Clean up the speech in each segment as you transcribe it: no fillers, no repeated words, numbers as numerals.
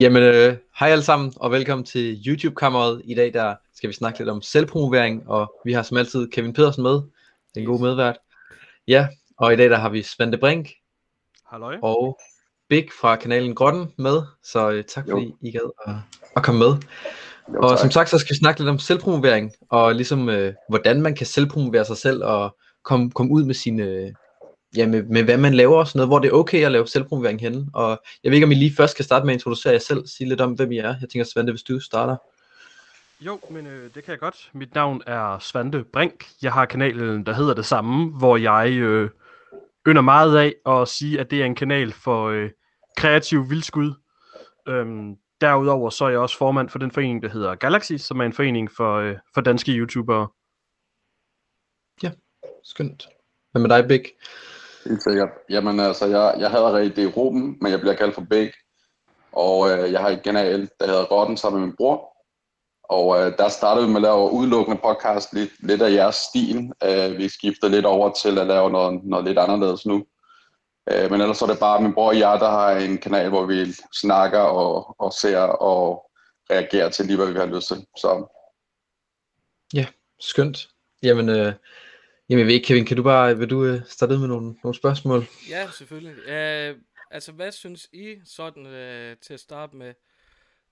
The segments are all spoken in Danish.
Jamen, hej alle sammen, og velkommen til YouTube-kammeret. I dag der skal vi snakke lidt om selvpromovering, og vi har som altid Kevin Pedersen med, den gode medvært. Ja, og i dag der har vi Svante Brink Halløj. Og Big fra kanalen Grotten med, så tak fordi I gad at komme med. Jo, og som sagt, så skal vi snakke lidt om selvpromovering, og ligesom hvordan man kan selvpromovere sig selv, og komme ud med sine... med hvad man laver og sådan noget, hvor det er okay at lave selvpromovering henne. Og jeg ved ikke, om I lige først skal starte med at introducere jer selv, sige lidt om, hvem I er. Jeg tænker, Svante, hvis du starter. Jo, men det kan jeg godt. Mit navn er Svante Brink. Jeg har kanalen, der hedder det samme, hvor jeg ynder meget af at sige, at det er en kanal for kreativ vildskud. Derudover så er jeg også formand for den forening, der hedder Galaxy, som er en forening for danske YouTubere. Ja, skønt. Hvad med dig, Big? Helt sikkert. Jamen altså, jeg hedder rigtig Ruben, men jeg bliver kaldt for Big. Og jeg har en kanal, der hedder Rotten sammen med min bror. Og der startede vi med at lave udelukkende podcast, lidt af jeres stil. Vi skiftede lidt over til at lave noget lidt anderledes nu. Men ellers så er det bare min bror og jeg, der har en kanal, hvor vi snakker og ser og reagerer til lige, hvad vi har lyst til. Så. Ja, skønt. Jamen, jeg ved ikke, Kevin, vil du starte ud med nogle spørgsmål? Ja, selvfølgelig. Altså, hvad synes I sådan til at starte med?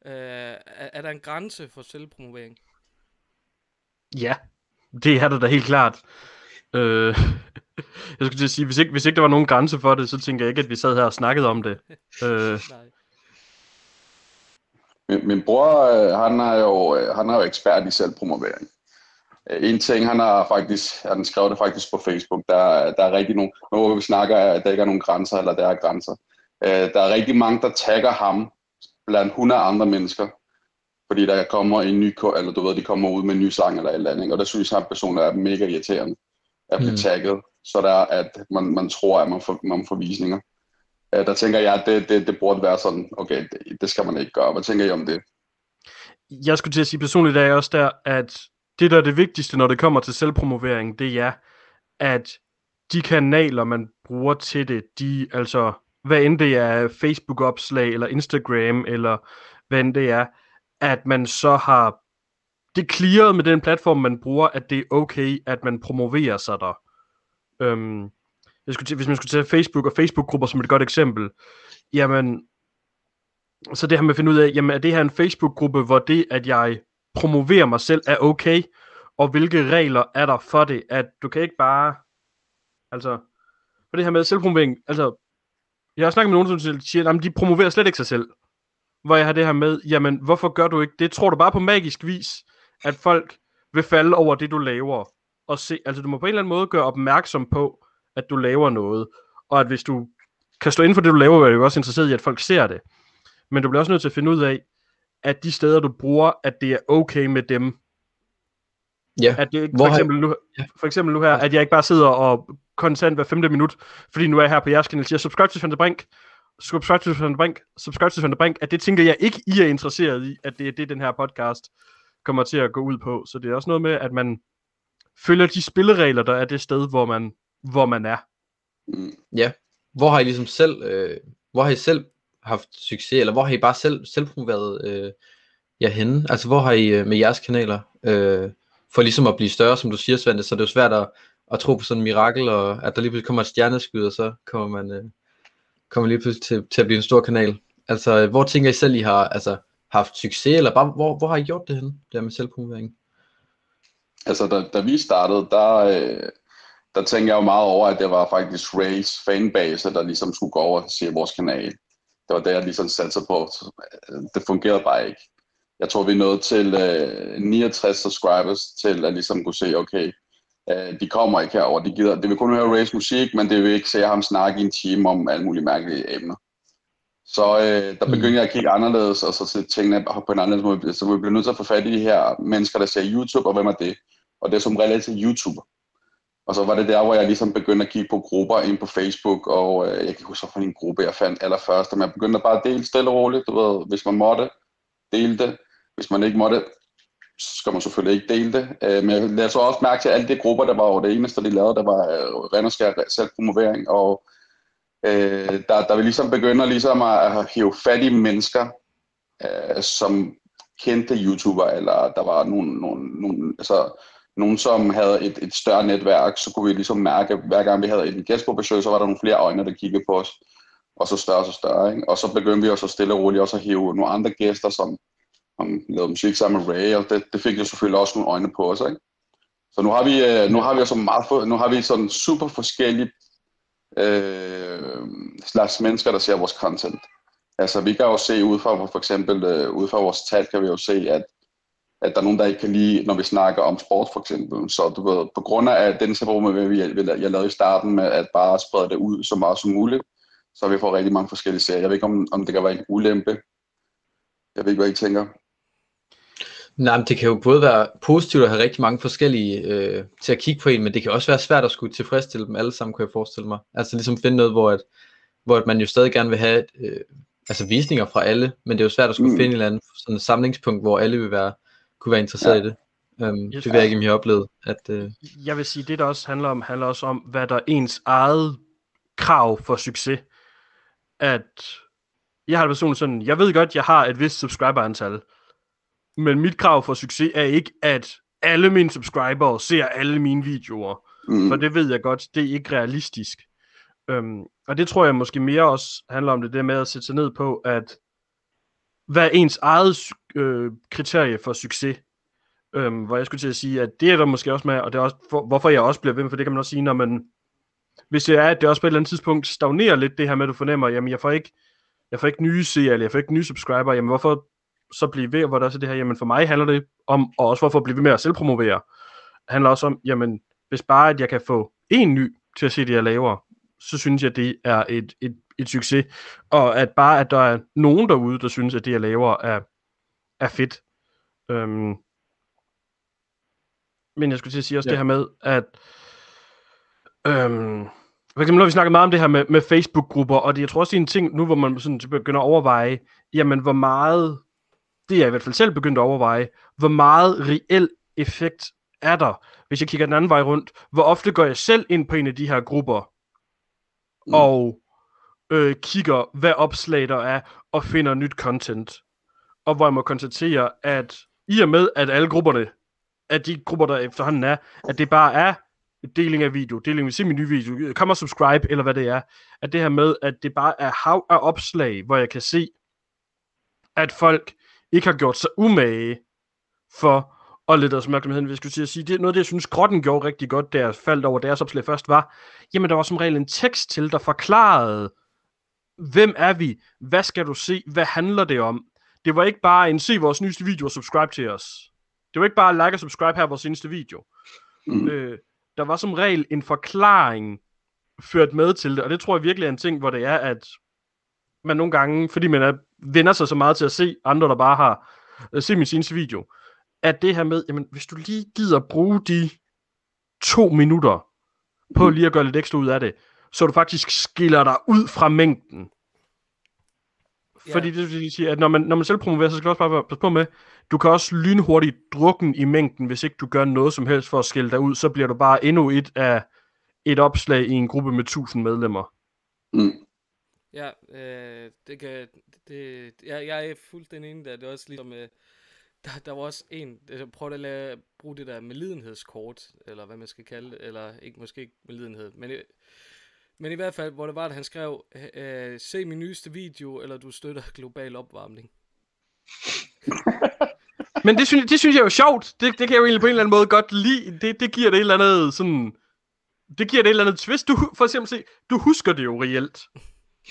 Er der en grænse for selvpromovering? Ja, det er der da helt klart. Jeg skulle til at sige, hvis ikke der var nogen grænse for det, så tænker jeg ikke, at vi sad her og snakkede om det. Min bror, han er jo ekspert i selvpromovering. En ting, han skrev det faktisk på Facebook, der er rigtig nogle, hvor vi snakker, at der ikke er nogen grænser, eller der er grænser. Der er rigtig mange, der tagger ham blandt 100 andre mennesker, fordi der kommer en ny, eller du ved, de kommer ud med en ny sang eller et eller andet, og der synes jeg, at personer er mega irriterende at blive tagget, så der at man tror, at man får visninger. Der tænker jeg, at det burde være sådan, okay, det skal man ikke gøre. Hvad tænker I om det? Jeg skulle til at sige personligt, er også der, at det, der er det vigtigste, når det kommer til selvpromovering, det er, at de kanaler, man bruger til det, altså, hvad end det er Facebook-opslag, eller Instagram, eller hvad end det er, at man så har det clearet med den platform, man bruger, at det er okay, at man promoverer sig der. Hvis man skulle tage Facebook og Facebook-grupper som et godt eksempel, jamen, så det her med at finde ud af, jamen, er det her en Facebook-gruppe, hvor det, at jeg promoverer mig selv, er okay, og hvilke regler er der for det, at du kan ikke bare, altså, for det her med selvpromovering, altså, jeg har snakket med nogen, som siger, at de promoverer slet ikke sig selv, hvor jeg har det her med, jamen, hvorfor gør du ikke det? Tror du bare på magisk vis, at folk vil falde over det, du laver, og se, altså, du må på en eller anden måde gøre opmærksom på, at du laver noget, og at hvis du kan stå inden for det, du laver, er du også interesseret i, at folk ser det, men du bliver også nødt til at finde ud af, at de steder, du bruger, at det er okay med dem. Ja. At det, for eksempel nu her, at jeg ikke bare sidder og konstant hver 5. minut, fordi nu er jeg her på jeres kanal, siger, subscribe til Svante Brink, subscribe til Svante Brink, at det tænker jeg ikke, I er interesseret i, at det er det, den her podcast kommer til at gå ud på. Så det er også noget med, at man følger de spilleregler, der er det sted, hvor man er. Ja. Hvor har I ligesom selv haft succes, eller hvor har I bare selvpromoveret jer henne? Altså hvor har I med jeres kanaler for ligesom at blive større, som du siger, Svante, så det er jo svært at tro på sådan en mirakel, og at der lige pludselig kommer et stjerneskud, og så kommer lige pludselig til at blive en stor kanal. Altså hvor tænker I selv, I har haft succes, eller bare hvor har I gjort det henne, der med selvpromovering? Altså da vi startede, der tænkte jeg jo meget over, at det var faktisk Rays fanbase, der ligesom skulle gå over og se vores kanal. Det var det, jeg ligesom satte sig på. Det fungerede bare ikke. Jeg tror, vi nåede til 69 subscribers til at ligesom kunne se, okay, de kommer ikke herover. De vil kun høre Rays musik, men det vil ikke se ham snakke i en time om alle mulige mærkelige emner. Så der begyndte jeg at kigge anderledes, og så tænkte jeg på en anden måde, så vi bliver nødt til at få fat i de her mennesker, der ser YouTube, og hvem er det? Og det er som regel til YouTuber. Og så var det der, hvor jeg ligesom begyndte at kigge på grupper ind på Facebook, og jeg kan ikke huske, for en gruppe jeg fandt allerførst, men jeg begyndte bare at dele stille og roligt, du ved, hvis man måtte, dele det. Hvis man ikke måtte, så skal man selvfølgelig ikke dele det. Men jeg så også mærke til, at alle de grupper, der var over det eneste, de lavede, der var ren og skær selvpromovering, og der vil ligesom begynde ligesom at hive fat i mennesker, som kendte YouTuber, eller der var nogen, som havde et større netværk, så kunne vi ligesom mærke, hver gang vi havde en gæst på besøg, så var der nogle flere øjne, der kiggede på os, og så større, ikke? Og så begyndte vi også stille og roligt også at hive nogle andre gæster, som lavede musik sammen med Ray, og det fik jo selvfølgelig også nogle øjne på os, ikke? Så nu har vi sådan super forskellige slags mennesker, der ser vores content. Altså vi kan jo se ud fra, for eksempel ud fra vores tal, kan vi jo se, at der er nogen, der ikke kan lide, når vi snakker om sport for eksempel. Så du ved, på grund af den jeg lavede i starten med at bare sprede det ud så meget som muligt, så har vi fået rigtig mange forskellige serier. Jeg ved ikke, om det kan være en ulempe. Jeg ved ikke, hvad I tænker. Nej, men det kan jo både være positivt at have rigtig mange forskellige til at kigge på en, men det kan også være svært at skulle tilfredsstille dem alle sammen, kan jeg forestille mig. Altså ligesom finde noget, hvor man jo stadig gerne vil have visninger fra alle, men det er jo svært at skulle finde en eller anden sådan et samlingspunkt, hvor alle kunne være interesseret i det. Det ved jeg ikke, om I har oplevet. Jeg vil sige, det der også handler også om, hvad der er ens eget krav for succes. At jeg har det personligt sådan, jeg ved godt, jeg har et vist subscriberantal, men mit krav for succes er ikke, at alle mine subscribere ser alle mine videoer. For det ved jeg godt, det er ikke realistisk. Og det tror jeg måske mere også handler om det med at sætte sig ned på, at hvad er ens eget kriterie for succes? Hvor jeg skulle til at sige, at det er der måske også med, og det er også hvorfor jeg også bliver ved med, for det kan man også sige, når man, hvis det er, at det også på et eller andet tidspunkt stagnerer lidt, det her med, at du fornemmer, jamen jeg får ikke nye seere, eller jeg får ikke nye subscriber, jamen hvorfor så blive ved, hvor der er så det her, jamen for mig handler det om, og også hvorfor blive ved med at selvpromovere, handler også om, jamen hvis bare, at jeg kan få en ny til at se det, jeg laver, så synes jeg, det er et succes, og at bare, at der er nogen derude, der synes, at det, jeg laver, er fedt. Men jeg skulle til at sige også det her med, at for eksempel, når vi snakker meget om det her med Facebook-grupper, og det, jeg tror også, det er en ting nu, hvor man sådan begynder at overveje, jamen hvor meget, det er jeg i hvert fald selv begyndt at overveje, hvor meget reel effekt er der, hvis jeg kigger den anden vej rundt, hvor ofte går jeg selv ind på en af de her grupper, og kigger, hvad opslag der er, og finder nyt content. Og hvor jeg må konstatere, at i og med, at alle grupperne, at de grupper, der efterhånden er, at det bare er deling af video, deling af min nye video, kom og subscribe, eller hvad det er, at det her med, at det bare er hav af opslag, hvor jeg kan se, at folk ikke har gjort sig umage for at lede deres opmærksomhed. Hvis jeg skulle sige, det er noget, det jeg synes, Grotten gjorde rigtig godt, da jeg faldt over deres opslag først, var, jamen der var som regel en tekst til, der forklarede, hvem er vi, hvad skal du se, hvad handler det om. Det var ikke bare en, se vores nyeste video og subscribe til os. Det var ikke bare like og subscribe her vores seneste video. Der var som regel en forklaring ført med til det, og det tror jeg virkelig er en ting, hvor det er, at man nogle gange, fordi man vender sig så meget til at se andre, der bare har set min seneste video, at det her med, jamen hvis du lige gider bruge de 2 minutter på lige at gøre lidt ekstra ud af det, så du faktisk skiller dig ud fra mængden. Fordi det vil sige, at når man selv promoverer, så skal du også bare passe på med, du kan også lynhurtigt drukne i mængden, hvis ikke du gør noget som helst for at skille dig ud, så bliver du bare endnu et opslag i en gruppe med 1000 medlemmer. Ja, jeg er fuldstændig enig der. Det er også ligesom, der var også en, der prøvede at bruge det der medlidenhedskort, eller hvad man skal kalde det, eller måske ikke medlidenhed, men i hvert fald, hvor det var, at han skrev, se min nyeste video, eller du støtter global opvarmning. Men det synes jeg er jo sjovt. Det kan jeg jo egentlig på en eller anden måde godt lide. Det giver det et eller andet sådan, det giver det et eller andet twist. For eksempel se, du husker det jo reelt.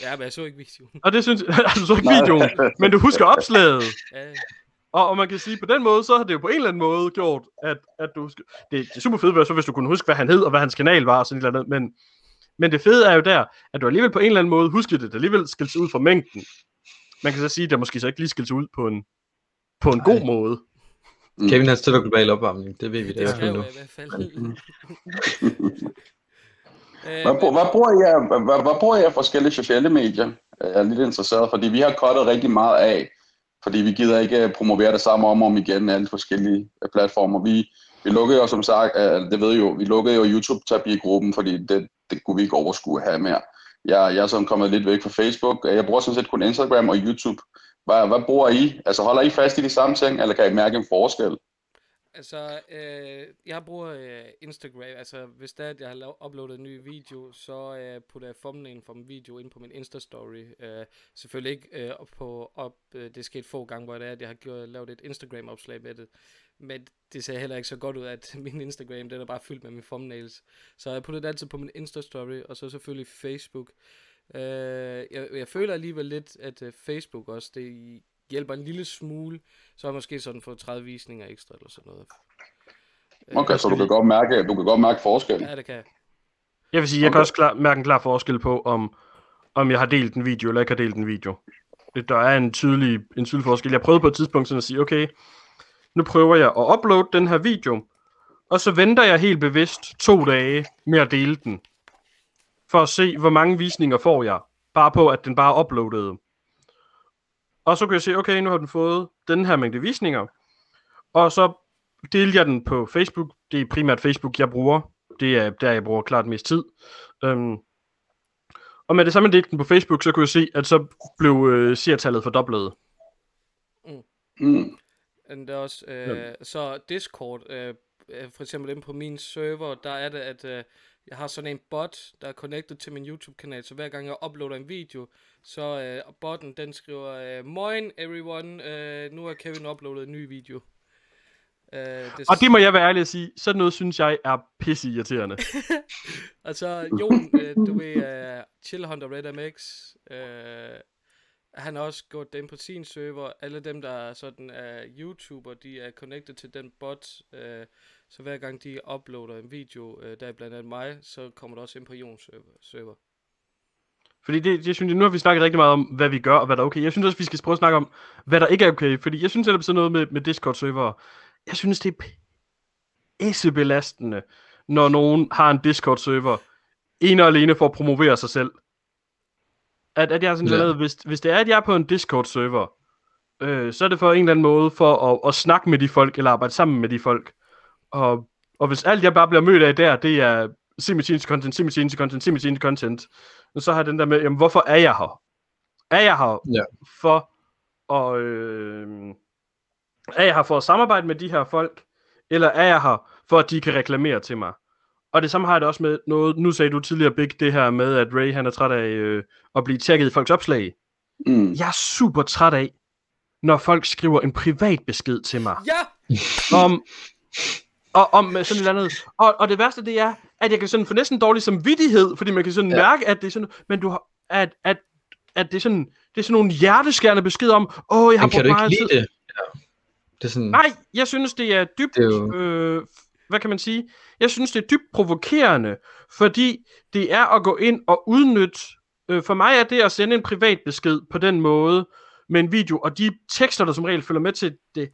Ja, men jeg så ikke videoen. Og det synes du så ikke videoen, men du husker opslaget. Ja. Og man kan sige, på den måde, så har det jo på en eller anden måde gjort, at du husker. Det er super fedt, hvis du kunne huske, hvad han hed, og hvad hans kanal var, og sådan et eller andet. Men det fede er jo der, at du alligevel på en eller anden måde husker det alligevel skilt sig ud fra mængden. Man kan så sige, at der måske så ikke lige skilt sig ud på en god måde. Kevin har støtter global opvarmning, det ved vi da i hvert fald nu. Hvad bruger jeg forskellige sociale medier? Jeg er lidt interesseret, fordi vi har cuttet rigtig meget af, fordi vi gider ikke promovere det samme om igen alle forskellige platformer. Vi lukkede jo som sagt, det ved jo, vi lukkede jo YouTube-tabi-gruppen, fordi det kunne vi ikke overskue at have mere. Jeg er sådan kommet lidt væk fra Facebook. Jeg bruger sådan set kun Instagram og YouTube Hvad bruger I? Altså holder I fast i de samme ting, eller kan I mærke en forskel? Altså, jeg bruger Instagram. Altså, hvis det er, at jeg har uploadet en ny video, så putter jeg thumbnailen fra min video ind på min Insta-story. Selvfølgelig ikke det er sket få gange, hvor det er, at jeg har lavet et Instagram-opslag med det. Men det ser heller ikke så godt ud, at min Instagram, den er bare fyldt med mine thumbnails. Så jeg putter det altid på min Insta-story, og så selvfølgelig Facebook. Jeg føler alligevel lidt, at Facebook også, det hjælper en lille smule, så har jeg måske sådan fået 30 visninger ekstra eller sådan noget. Okay, så du kan godt mærke forskel. Ja, det kan jeg. Jeg vil sige, jeg kan også mærke en klar forskel på, om jeg har delt en video, eller ikke har delt en video. Der er en tydelig forskel. Jeg prøvede på et tidspunkt sådan at sige, okay, nu prøver jeg at uploade den her video, og så venter jeg helt bevidst 2 dage med at dele den, for at se, hvor mange visninger får jeg, bare på, at den bare er uploadet. Og så kan jeg se, okay, nu har den fået den her mængde visninger, og så deler jeg den på Facebook. Det er primært Facebook, jeg bruger. Det er der, jeg bruger klart mest tid. Og med det samme delte den på Facebook, så kunne jeg se, at så blev seertallet fordoblet. Det er også, så Discord, for eksempel inde på min server, der er det, at jeg har sådan en bot, der er connected til min YouTube-kanal, så hver gang jeg uploader en video, så botten, den skriver, Moin everyone, nu har Kevin uploadet en ny video. Og det må jeg være ærlig at sige, sådan noget synes jeg er pisse irriterende. Altså, Jon, du ved, Chillhunter Red MX, han har også gået dem på sin server. Alle dem, der er sådan YouTuber, de er connected til den bot. Så hver gang de uploader en video, der er blandt andet mig, så kommer det også ind på Jons server. Fordi det synes jeg, nu har vi snakket rigtig meget om, hvad vi gør og hvad der er okay. Jeg synes også, vi skal prøve at snakke om, hvad der ikke er okay. Fordi jeg synes, at det er sådan noget med Discord-server. Jeg synes, det er pissebelastende, når nogen har en Discord-server, ene og alene for at promovere sig selv. At jeg sådan lavet, hvis det er, at jeg er på en Discord-server, så er det for en eller anden måde for at snakke med de folk, eller arbejde sammen med de folk. Og hvis alt jeg bare bliver mødt af der, det er semi-scenes content, så har jeg den der med, jamen hvorfor er jeg her? Er jeg her for at... er jeg her for at samarbejde med de her folk, eller er jeg her for at de kan reklamere til mig? Og det samme har jeg det også med noget, nu sagde du tidligere, Big, det her med, at Ray han er træt af at blive tagget i folks opslag. Jeg er super træt af, når folk skriver en privat besked til mig. Ja! om sådan et eller andet. Og det værste det er, at jeg kan sådan få næsten dårlig samvittighed, fordi man kan sådan mærke, at det er sådan, men du har, at det er sådan nogle hjerteskærende beskeder om, jeg har brugt meget tid. Det er sådan... Nej, jeg synes det er dybt, hvad kan man sige? Jeg synes det er dybt provokerende, fordi det er at gå ind og udnytte, for mig er det at sende en privat besked på den måde, med en video, og de tekster, der som regel følger med til det,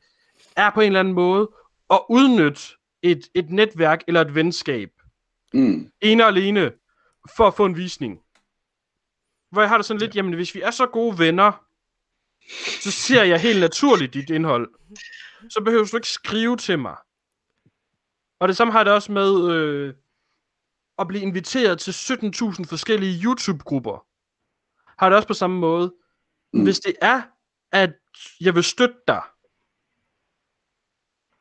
er på en eller anden måde at udnytte et netværk eller et venskab. Ene og alene for at få en visning. Hvor jeg har det sådan lidt, jamen hvis vi er så gode venner, så ser jeg helt naturligt dit indhold. Så behøver du ikke skrive til mig. Og det samme har det også med at blive inviteret til 17.000 forskellige YouTube-grupper. Har det også på samme måde. Hvis det er, at jeg vil støtte dig,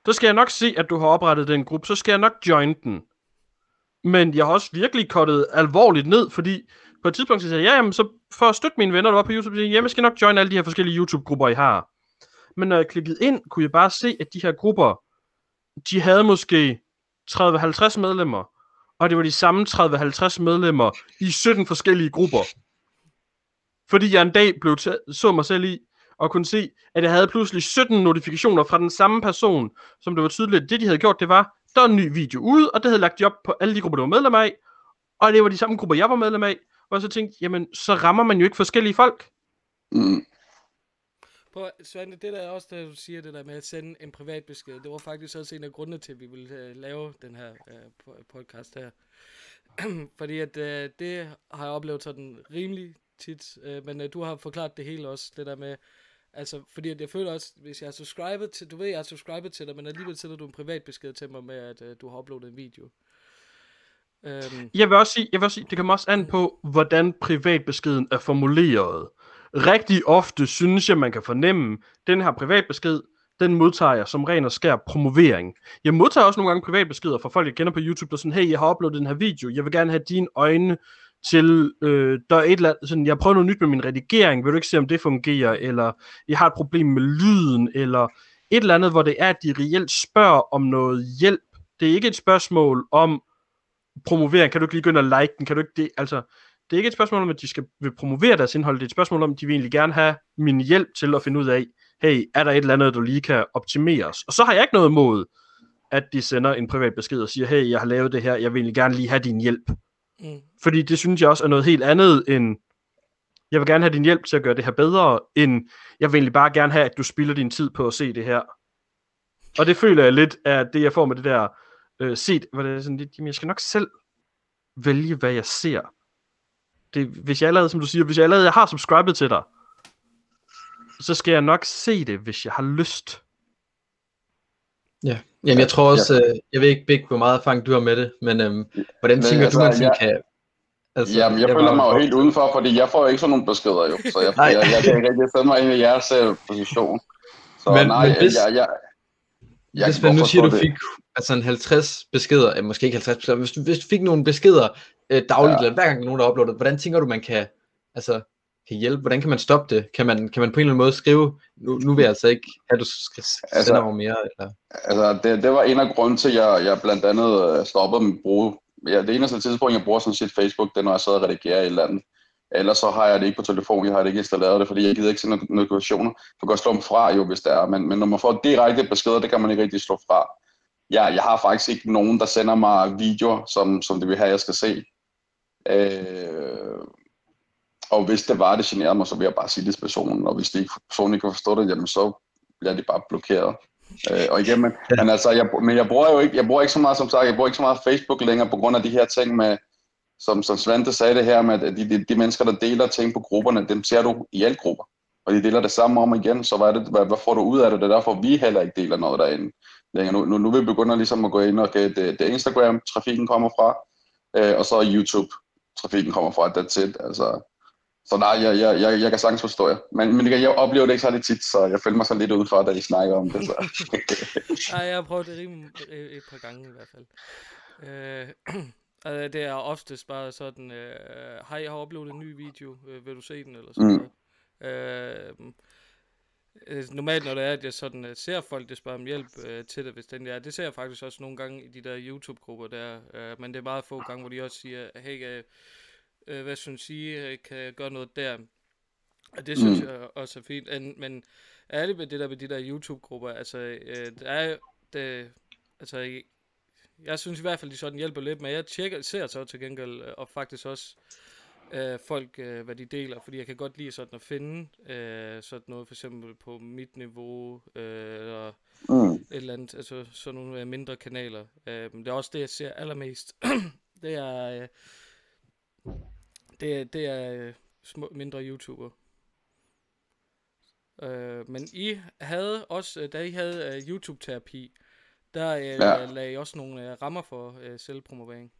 så skal jeg nok se, at du har oprettet den gruppe. Så skal jeg nok join den. Men jeg har også virkelig kottet alvorligt ned, fordi på et tidspunkt så sagde jeg, jamen så for at støtte mine venner, der var på YouTube, så jeg skal nok join alle de her forskellige YouTube-grupper, I har. Men når jeg klikkede ind, kunne jeg bare se, at de her grupper, de havde måske 30-50 medlemmer, og det var de samme 30-50 medlemmer i 17 forskellige grupper. Fordi jeg en dag så mig selv i, og kunne se, at jeg havde pludselig 17 notifikationer fra den samme person, som det var tydeligt, at det de havde gjort, det var, der var en ny video ude, og det havde lagt job på alle de grupper, der var medlem af, og det var de samme grupper, jeg var medlem af, og så tænkte, jamen, så rammer man jo ikke forskellige folk. Svante, det der er også, der du siger det der med at sende en privat besked, det var faktisk også en af grundene til, at vi ville lave den her podcast her. Fordi at det har jeg oplevet sådan rimelig tit, men du har forklaret det hele også, det der med, altså, fordi at jeg føler også, hvis jeg er subscribet til, du ved, jeg er subscribet til dig, men alligevel sender du en privat besked til mig med, at du har uploadet en video. Jeg vil også sige, det kommer også an på, hvordan privatbeskeden er formuleret. rigtig ofte synes jeg, man kan fornemme, den her privatbesked, den modtager jeg som ren og skær promovering. Jeg modtager også nogle gange privatbeskeder fra folk, jeg kender på YouTube, der sådan, hey, jeg har uploadet den her video, jeg vil gerne have dine øjne til, der er et eller andet, sådan, jeg prøver noget nyt med min redigering, vil du ikke se, om det fungerer, eller jeg har et problem med lyden, eller et eller andet, hvor det er, at de reelt spørger om noget hjælp. Det er ikke et spørgsmål om promovering, kan du ikke lige gå ind og like den, kan du ikke det, altså, det er ikke et spørgsmål om, at de vil promovere deres indhold, det er et spørgsmål om, at de vil egentlig gerne have min hjælp til at finde ud af, hey, er der et eller andet, der lige kan optimeres? Og så har jeg ikke noget imod, at de sender en privat besked og siger, hey, jeg har lavet det her, jeg vil egentlig gerne lige have din hjælp. Fordi det synes jeg også er noget helt andet end, jeg vil gerne have din hjælp til at gøre det her bedre, end jeg vil egentlig bare gerne have, at du spilder din tid på at se det her. Og det føler jeg lidt af det, jeg får med det der set, hvor det er sådan lidt, jamen jeg skal nok selv vælge, hvad jeg ser. Det, hvis jeg allerede, som du siger, hvis jeg allerede har subscribet til dig, så skal jeg nok se det, hvis jeg har lyst. Ja, jamen jeg tror også, jeg ved ikke, Big, hvor meget erfaring du har med det, men hvordan tænker du, man kan... Altså, jamen, jeg føler mig jo helt udenfor, fordi jeg får ikke sådan nogle beskeder jo, så jeg kan ikke rigtig sætte mig ind i jeres position. Så men, nej, men hvis, jeg hvis man nu siger, du fik altså en 50 beskeder, måske ikke 50 beskeder, hvis du fik nogle beskeder dagligt, eller hver gang nogen der uploadet, hvordan tænker du, man kan hjælpe? Hvordan kan man stoppe det? Kan man på en eller anden måde skrive, nu vil jeg altså ikke have, du skal sende over mere? Eller? Altså, det var en af grunden til, at jeg blandt andet stoppede med at bruge. Ja, det eneste tidspunkt, jeg bruger sådan set Facebook, det er, når jeg sidder og redigerer et eller andet. Ellers så har jeg det ikke på telefon, jeg har det ikke installeret det, fordi jeg gider ikke sende notifikationer. Du kan godt slå dem fra jo, hvis det er, men når man får direkte beskeder, det kan man ikke rigtig slå fra. Jeg har faktisk ikke nogen, der sender mig videoer, som det vil have, jeg skal se. Og hvis det var, det generede mig, så vil jeg bare sige det til personen, og hvis de personen ikke kan forstå det, jamen så bliver de bare blokeret. Og igen, men altså, jeg bruger ikke så meget, som sagt, jeg bruger ikke så meget Facebook længere, på grund af de her ting med, som Svante sagde det her, med at de mennesker, der deler ting på grupperne, dem ser du i alle grupper, og de deler det samme om igen, så hvad får du ud af det? Det er derfor, vi heller ikke deler noget derinde længere. Nu vil vi begynde ligesom at gå ind, og det Instagram-trafikken kommer fra, og så YouTube-trafikken kommer fra, that's it, altså. Så nej, jeg kan sagtens forstå jer. Men jeg oplever det ikke så lidt tit, så jeg føler mig så lidt udenfor, da I snakker om det. Så. Nej, jeg har prøvet det et par gange i hvert fald. Det er oftest bare sådan, hej, jeg har uploadet en ny video, vil du se den, eller sådan noget. Normalt, når det er, at jeg sådan ser folk, der spørger om hjælp til det, hvis den er. Det ser jeg faktisk også nogle gange i de der YouTube-grupper der, men det er meget få gange, hvor de også siger, hey, hvad synes I, kan jeg gøre noget der? Og det synes jeg også er fint. Men ærligt med det der med de der YouTube-grupper, altså, jeg synes i hvert fald, de sådan hjælper lidt, men jeg ser så til gengæld, og faktisk også folk, hvad de deler, fordi jeg kan godt lide sådan at finde sådan noget, for eksempel på mit niveau, eller et eller andet, altså sådan nogle mindre kanaler. Det er også det, jeg ser allermest. Det er mindre YouTuber. Men I havde også, da I havde YouTube-terapi, der lagde I også nogle rammer for selvpromovering.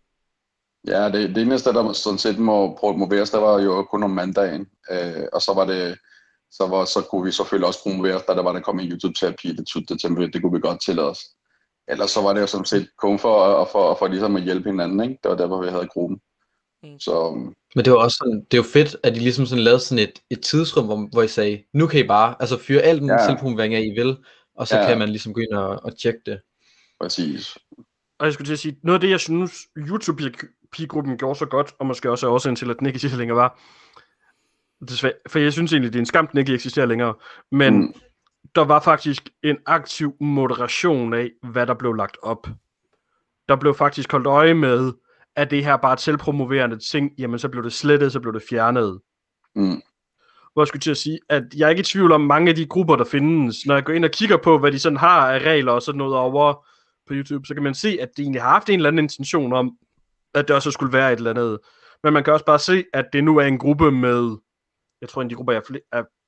Ja, det eneste, der sådan set må promoveres, der var jo kun om mandagen. Og så kunne vi selvfølgelig også promovere, da der kom en YouTube-terapi, det kunne vi godt tillade os. Ellers så var det jo sådan set kun for ligesom at hjælpe hinanden, ikke? Det var der, hvor vi havde gruppen. Så... Men det var også sådan, det er jo fedt, at I ligesom sådan lavede sådan et tidsrum, hvor I sagde, nu kan I bare fyre alt den selvpromovering af, I vil, og så kan man ligesom gå ind og tjekke det. Præcis. Og jeg skulle til at sige, noget af det, jeg synes, YouTube-pigegruppen gjorde så godt, og måske også er årsagen til, at den ikke eksisterer længere, var, desværre, for jeg synes egentlig, det er en skam, den ikke eksisterer længere, men der var faktisk en aktiv moderation af, hvad der blev lagt op. Der blev faktisk holdt øje med, at det her bare et selvpromoverende ting, jamen så blev det slettet, så blev det fjernet. Hvor jeg skulle til at sige, at jeg er ikke i tvivl om mange af de grupper, der findes. Når jeg går ind og kigger på, hvad de sådan har af regler og sådan noget over på YouTube, så kan man se, at de egentlig har haft en eller anden intention om, at det også skulle være et eller andet. Men man kan også bare se, at det nu er en gruppe med, jeg tror, en af de grupper,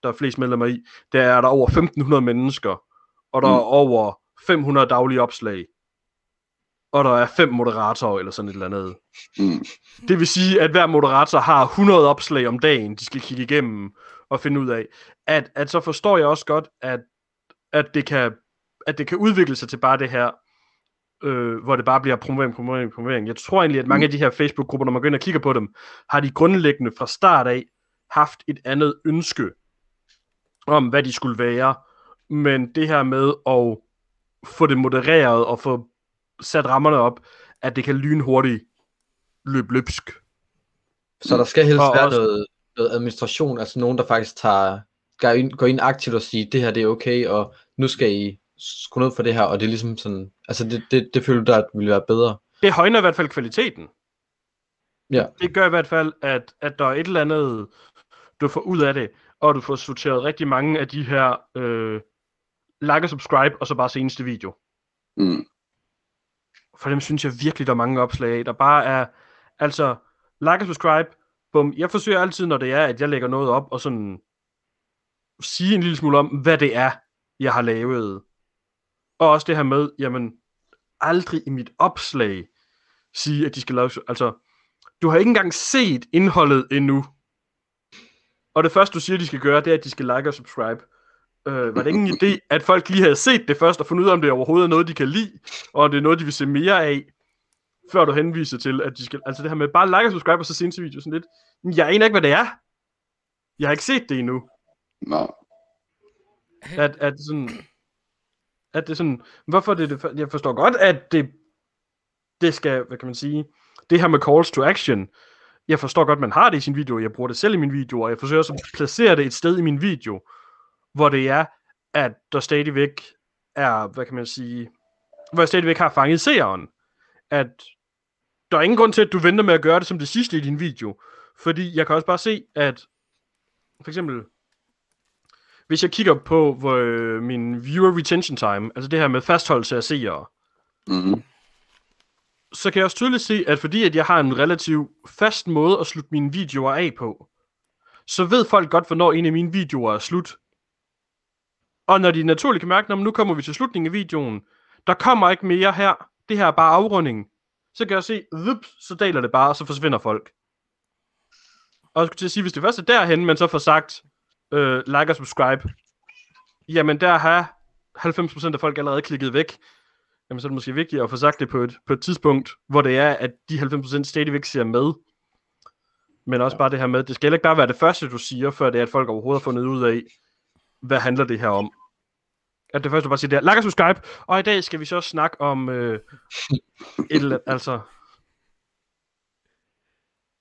der er flest medlemmer i, der er der over 1.500 mennesker, og der er over 500 daglige opslag. Og der er 5 moderatorer eller sådan et eller andet. Det vil sige, at hver moderator har 100 opslag om dagen, de skal kigge igennem. at finde ud af, at så forstår jeg også godt, at det kan udvikle sig til bare det her, hvor det bare bliver promovering. Jeg tror egentlig, at mange af de her Facebook-grupper, når man går ind og kigger på dem, har de grundlæggende fra start af haft et andet ønske om, hvad de skulle være. Men det her med at få det modereret og få sat rammerne op, at det kan lynhurtigt løbe løbsk. Så der skal helst Og være også- noget administration, altså nogen, der faktisk går ind aktivt og siger, det her det er okay, og nu skal I skrue ned for det her, og det er ligesom sådan, altså det føler du, der ville være bedre. Det højner i hvert fald kvaliteten. Ja. Det gør i hvert fald, at der er et eller andet, du får ud af det, og du får sorteret rigtig mange af de her like og subscribe, og så bare seneste video. Mm. For dem synes jeg virkelig, der er mange opslag af, der bare er, altså, like og subscribe, bum. Jeg forsøger altid, når det er, at jeg lægger noget op, og sådan sige en lille smule om, hvad det er, jeg har lavet. Og også det her med, jamen, aldrig i mit opslag sige, at de skal lave, altså, du har ikke engang set indholdet endnu. Og det første, du siger, de skal gøre, det er, at de skal like og subscribe. Var det ikke en idé, at folk lige havde set det først, og fundet ud af, om det overhovedet er noget, de kan lide, og det er noget, de vil se mere af, før du henviser til, at de skal, altså det her med bare like og subscribe, og så seneste video sådan lidt. Men jeg aner ikke, hvad det er. Jeg har ikke set det endnu. Nå. At det er sådan, hvorfor det, jeg forstår godt, at det skal, hvad kan man sige, det her med calls to action, jeg forstår godt, man har det i sin video, jeg bruger det selv i min video, og jeg forsøger også at placere det et sted i min video, hvor det er, at der stadigvæk er, hvad kan man sige, hvor jeg stadigvæk har fanget seeren, at der er ingen grund til, at du venter med at gøre det som det sidste i din video, fordi jeg kan også bare se, at for eksempel, hvis jeg kigger på min viewer retention time, altså det her med fastholdelse af seere, Mm. så kan jeg også tydeligt se, at fordi at jeg har en relativt fast måde at slutte mine videoer af på, så ved folk godt, hvornår en af mine videoer er slut. Og når de naturligt kan mærke, at nu kommer vi til slutningen af videoen, der kommer ikke mere her, det her er bare afrunding, så kan jeg se, så daler det bare, og så forsvinder folk. Og jeg skulle til at sige, hvis det først er derhen, man så får sagt, like og subscribe, jamen der har 90% af folk allerede klikket væk. Jamen så er det måske vigtigt at få sagt det på et tidspunkt, hvor det er, at de 90% stadigvæk ser med. Men også bare det her med, det skal heller ikke bare være det første, du siger, før det er, at folk overhovedet har fundet ud af, hvad handler det her om. At det første, du bare siger, det er, like og subscribe, og i dag skal vi så snakke om et eller andet, altså.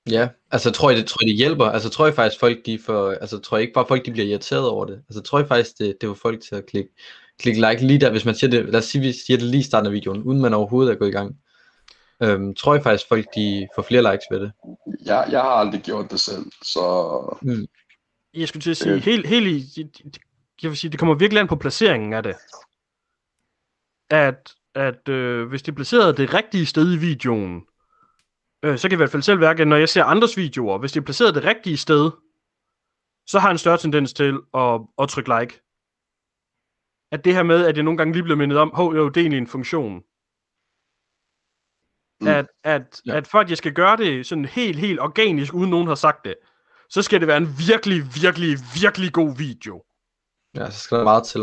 Ja, altså tror jeg det hjælper, altså tror jeg faktisk folk de får, altså tror jeg ikke bare folk de bliver irriteret over det, altså tror jeg faktisk det får folk til at klikke like lige der, hvis man siger det, lad os sige vi siger det lige i starten af videoen, uden man overhovedet er gået i gang, tror jeg faktisk folk de får flere likes ved det. Jeg har aldrig gjort det selv, så... Jeg skulle til at sige, jeg vil sige, det kommer virkelig an på placeringen af det. At hvis det er placeret det rigtige sted i videoen, så kan jeg i hvert fald selv værke, når jeg ser andres videoer, hvis det er placeret det rigtige sted, så har jeg en større tendens til at trykke like. At det her med, at jeg nogle gange lige bliver mindet om, jo, det er egentlig en funktion. At for at jeg skal gøre det sådan helt organisk, uden nogen har sagt det, så skal det være en virkelig god video. Ja, så skal der meget til.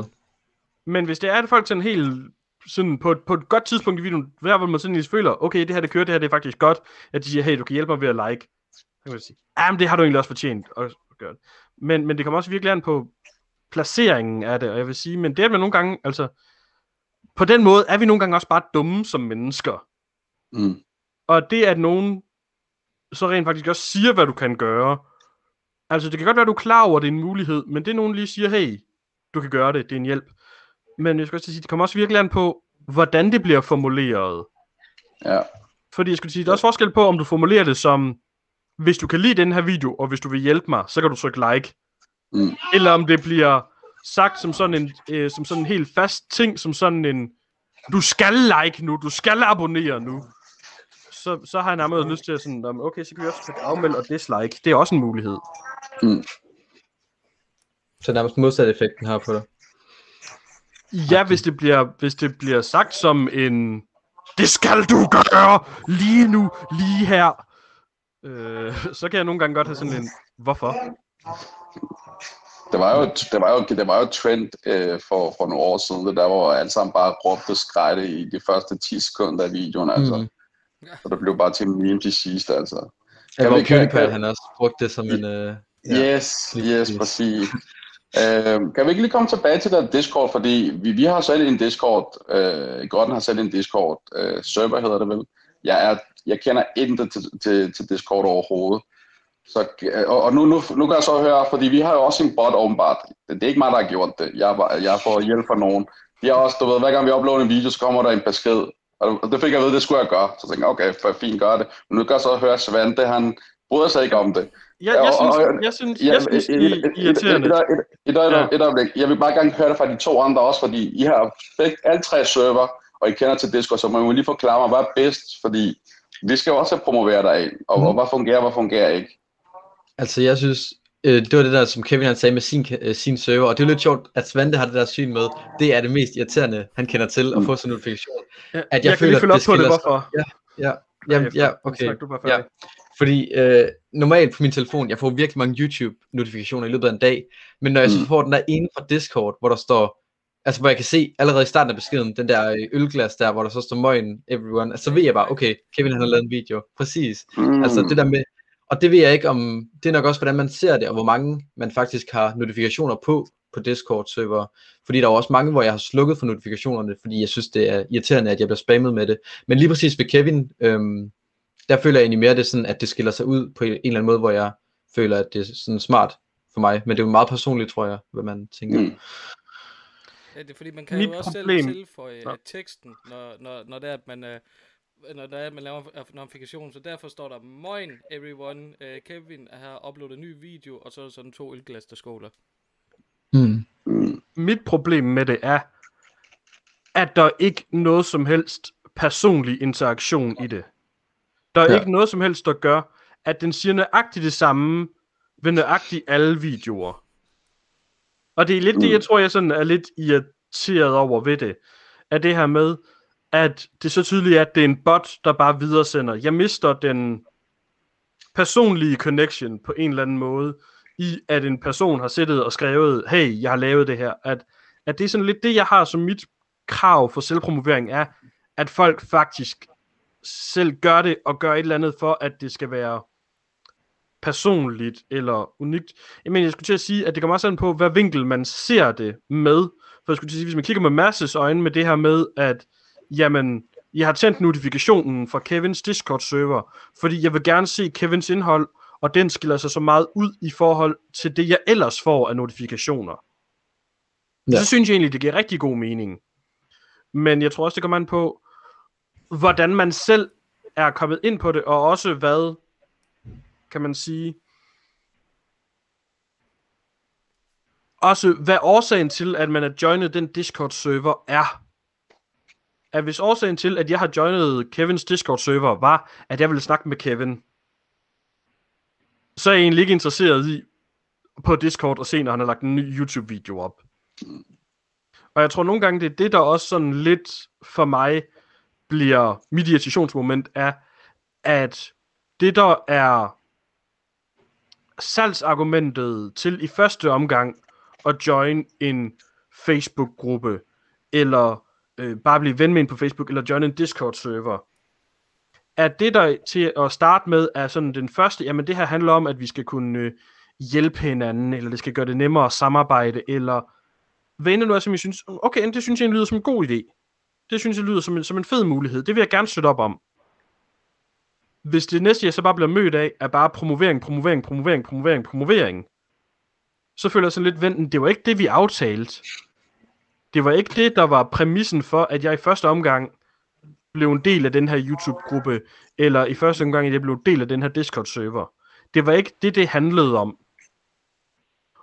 Men hvis det er, at folk sådan helt sådan på et godt tidspunkt i videoen, hvor man sådan lige føler, okay, det her det kører, det her det er faktisk godt, at de siger, hey, du kan hjælpe mig ved at like. Så kan man sige, men det har du egentlig også fortjent at gøre. Men det kommer også virkelig an på placeringen af det, og jeg vil sige, men det er man nogle gange, altså, på den måde er vi nogle gange også bare dumme som mennesker. Mm. Og det at nogen så rent faktisk også siger, hvad du kan gøre. Altså, det kan godt være, at du er klar over, at det er en mulighed, men det nogen lige siger, hey, du kan gøre det, det er en hjælp. Men jeg skal også sige, det kommer også virkelig an på, hvordan det bliver formuleret. Ja. Fordi jeg skulle sige, der er også forskel på, om du formulerer det som, hvis du kan lide den her video, og hvis du vil hjælpe mig, så kan du trykke like. Mm. Eller om det bliver sagt som sådan en helt fast ting, som sådan en, du skal like nu, du skal abonnere nu. Så har jeg nærmere lyst til at sådan, okay, så kan vi også trykke afmeld og dislike. Det er også en mulighed. Mm. Så nærmest modsat effekten her på dig. Ja, hvis det bliver sagt som en, det skal du gøre lige nu, lige her. Så kan jeg nogle gange godt have sådan en, hvorfor? Det var jo et trend for nogle år siden, det der, hvor alle sammen bare råbte skrætte i de første 10 sekunder af videoen, altså. Så det blev bare til en meme til sidst, altså. Ja, hvor PewDiePie, han også brugte det som en... Yes, præcis. Kan vi ikke lige komme tilbage til der Discord, fordi vi har selv en Discord, Grotten har selv en Discord, server hedder det vel. Jeg kender intet til Discord overhovedet. Så, og nu kan jeg så høre, fordi vi har jo også en bot åbenbart. Det er ikke mig, der har gjort det. Jeg får hjælp fra nogen. De har også, du ved, hver gang vi uploader en video, så kommer der en besked. Og det fik jeg at vide, det skulle jeg gøre. Så tænkte jeg, okay, for fint, gør det. Men nu kan jeg så høre Svante, han bryder sig ikke om det. Jeg synes, det er irriterende. Et øjeblik. Jeg vil bare gerne høre det fra de to andre også, fordi I har alle 3 server, og I kender til Discord, så man må lige forklare mig, hvad er bedst, fordi vi skal jo også promovere deraf, og hvad fungerer ikke. Altså jeg synes, det var det der, som Kevin han sagde med sin server, og det er jo lidt sjovt, at Svante har det der syn med, det er det mest irriterende, han kender til, at få sådan en notifikation. At jeg føler, at det skiller sig. Hvorfor? Okay. Ja. Fordi normalt på min telefon, jeg får virkelig mange YouTube-notifikationer i løbet af en dag, men når jeg så får den der ene fra Discord, hvor der står, altså hvor jeg kan se allerede i starten af beskeden, den der ølglas der, hvor der så står Moin everyone, altså, så ved jeg bare, okay, Kevin han har lavet en video, præcis. Altså det der med, og det ved jeg ikke om, det er nok også hvordan man ser det, og hvor mange man faktisk har notifikationer på Discord-server, fordi der er også mange, hvor jeg har slukket for notifikationerne, fordi jeg synes det er irriterende, at jeg bliver spammet med det, men lige præcis ved Kevin, der føler jeg egentlig mere det sådan, at det skiller sig ud på en eller anden måde, hvor jeg føler, at det er sådan smart for mig, men det er jo meget personligt, tror jeg, hvad man tænker. Ja, det er fordi, man kan jo også selv tilføje teksten, når det er, at man... man laver en notifikation, så derfor står der Moin everyone, Kevin har uploadet en ny video, og så er der sådan 2 ølglas, der skåler. Mit problem med det er, at der ikke noget som helst personlig interaktion i det. Der er ikke noget som helst, der gør, at den siger nøjagtigt det samme ved nøjagtigt alle videoer. Og det er lidt det, jeg tror, jeg sådan er lidt irriteret over ved det. At det her med, at det så tydeligt er, at det er en bot, der bare videresender. Jeg mister den personlige connection på en eller anden måde, i at en person har siddet og skrevet, hey, jeg har lavet det her. At det er sådan lidt det, jeg har som mit krav for selvpromovering, er, at folk faktisk selv gør det, og gør et eller andet for, at det skal være personligt eller unikt. Jeg skulle til at sige, at det kommer også an på, hvad vinkel man ser det med. For jeg skulle til at sige, hvis man kigger med Masses øjne med det her med, at jamen, jeg har tændt notifikationen fra Kevins Discord-server, fordi jeg vil gerne se Kevins indhold, og den skiller sig så meget ud i forhold til det, jeg ellers får af notifikationer. Ja. Så synes jeg egentlig, det giver rigtig god mening. Men jeg tror også, det kommer an på, hvordan man selv er kommet ind på det, og også hvad, kan man sige, også hvad årsagen til, at man har joinet den Discord-server er. At hvis årsagen til, at jeg har joinet Kevins Discord-server, var, at jeg ville snakke med Kevin, så er jeg egentlig ikke interesseret i på Discord at se, når han har lagt en ny YouTube-video op. Og jeg tror nogle gange, det er det, der også sådan lidt for mig bliver mit irritationsmoment, er, at det, der er salgsargumentet til i første omgang at join en Facebook-gruppe, eller bare blive ven med en på Facebook, eller join en Discord-server, at det der til at starte med er sådan den første, jamen det her handler om, at vi skal kunne hjælpe hinanden, eller det skal gøre det nemmere at samarbejde, eller hvad end noget, som jeg synes, okay, det synes jeg lyder som en god idé. Det synes jeg lyder som en fed mulighed. Det vil jeg gerne støtte op om. Hvis det næste, jeg så bare bliver mødt af, er bare promovering, så føler jeg sådan lidt, venten, det var ikke det, vi aftalte. Det var ikke det, der var præmissen for, at jeg i første omgang blev en del af den her YouTube-gruppe, eller i første omgang, at jeg blev en del af den her Discord-server. Det var ikke det, det handlede om.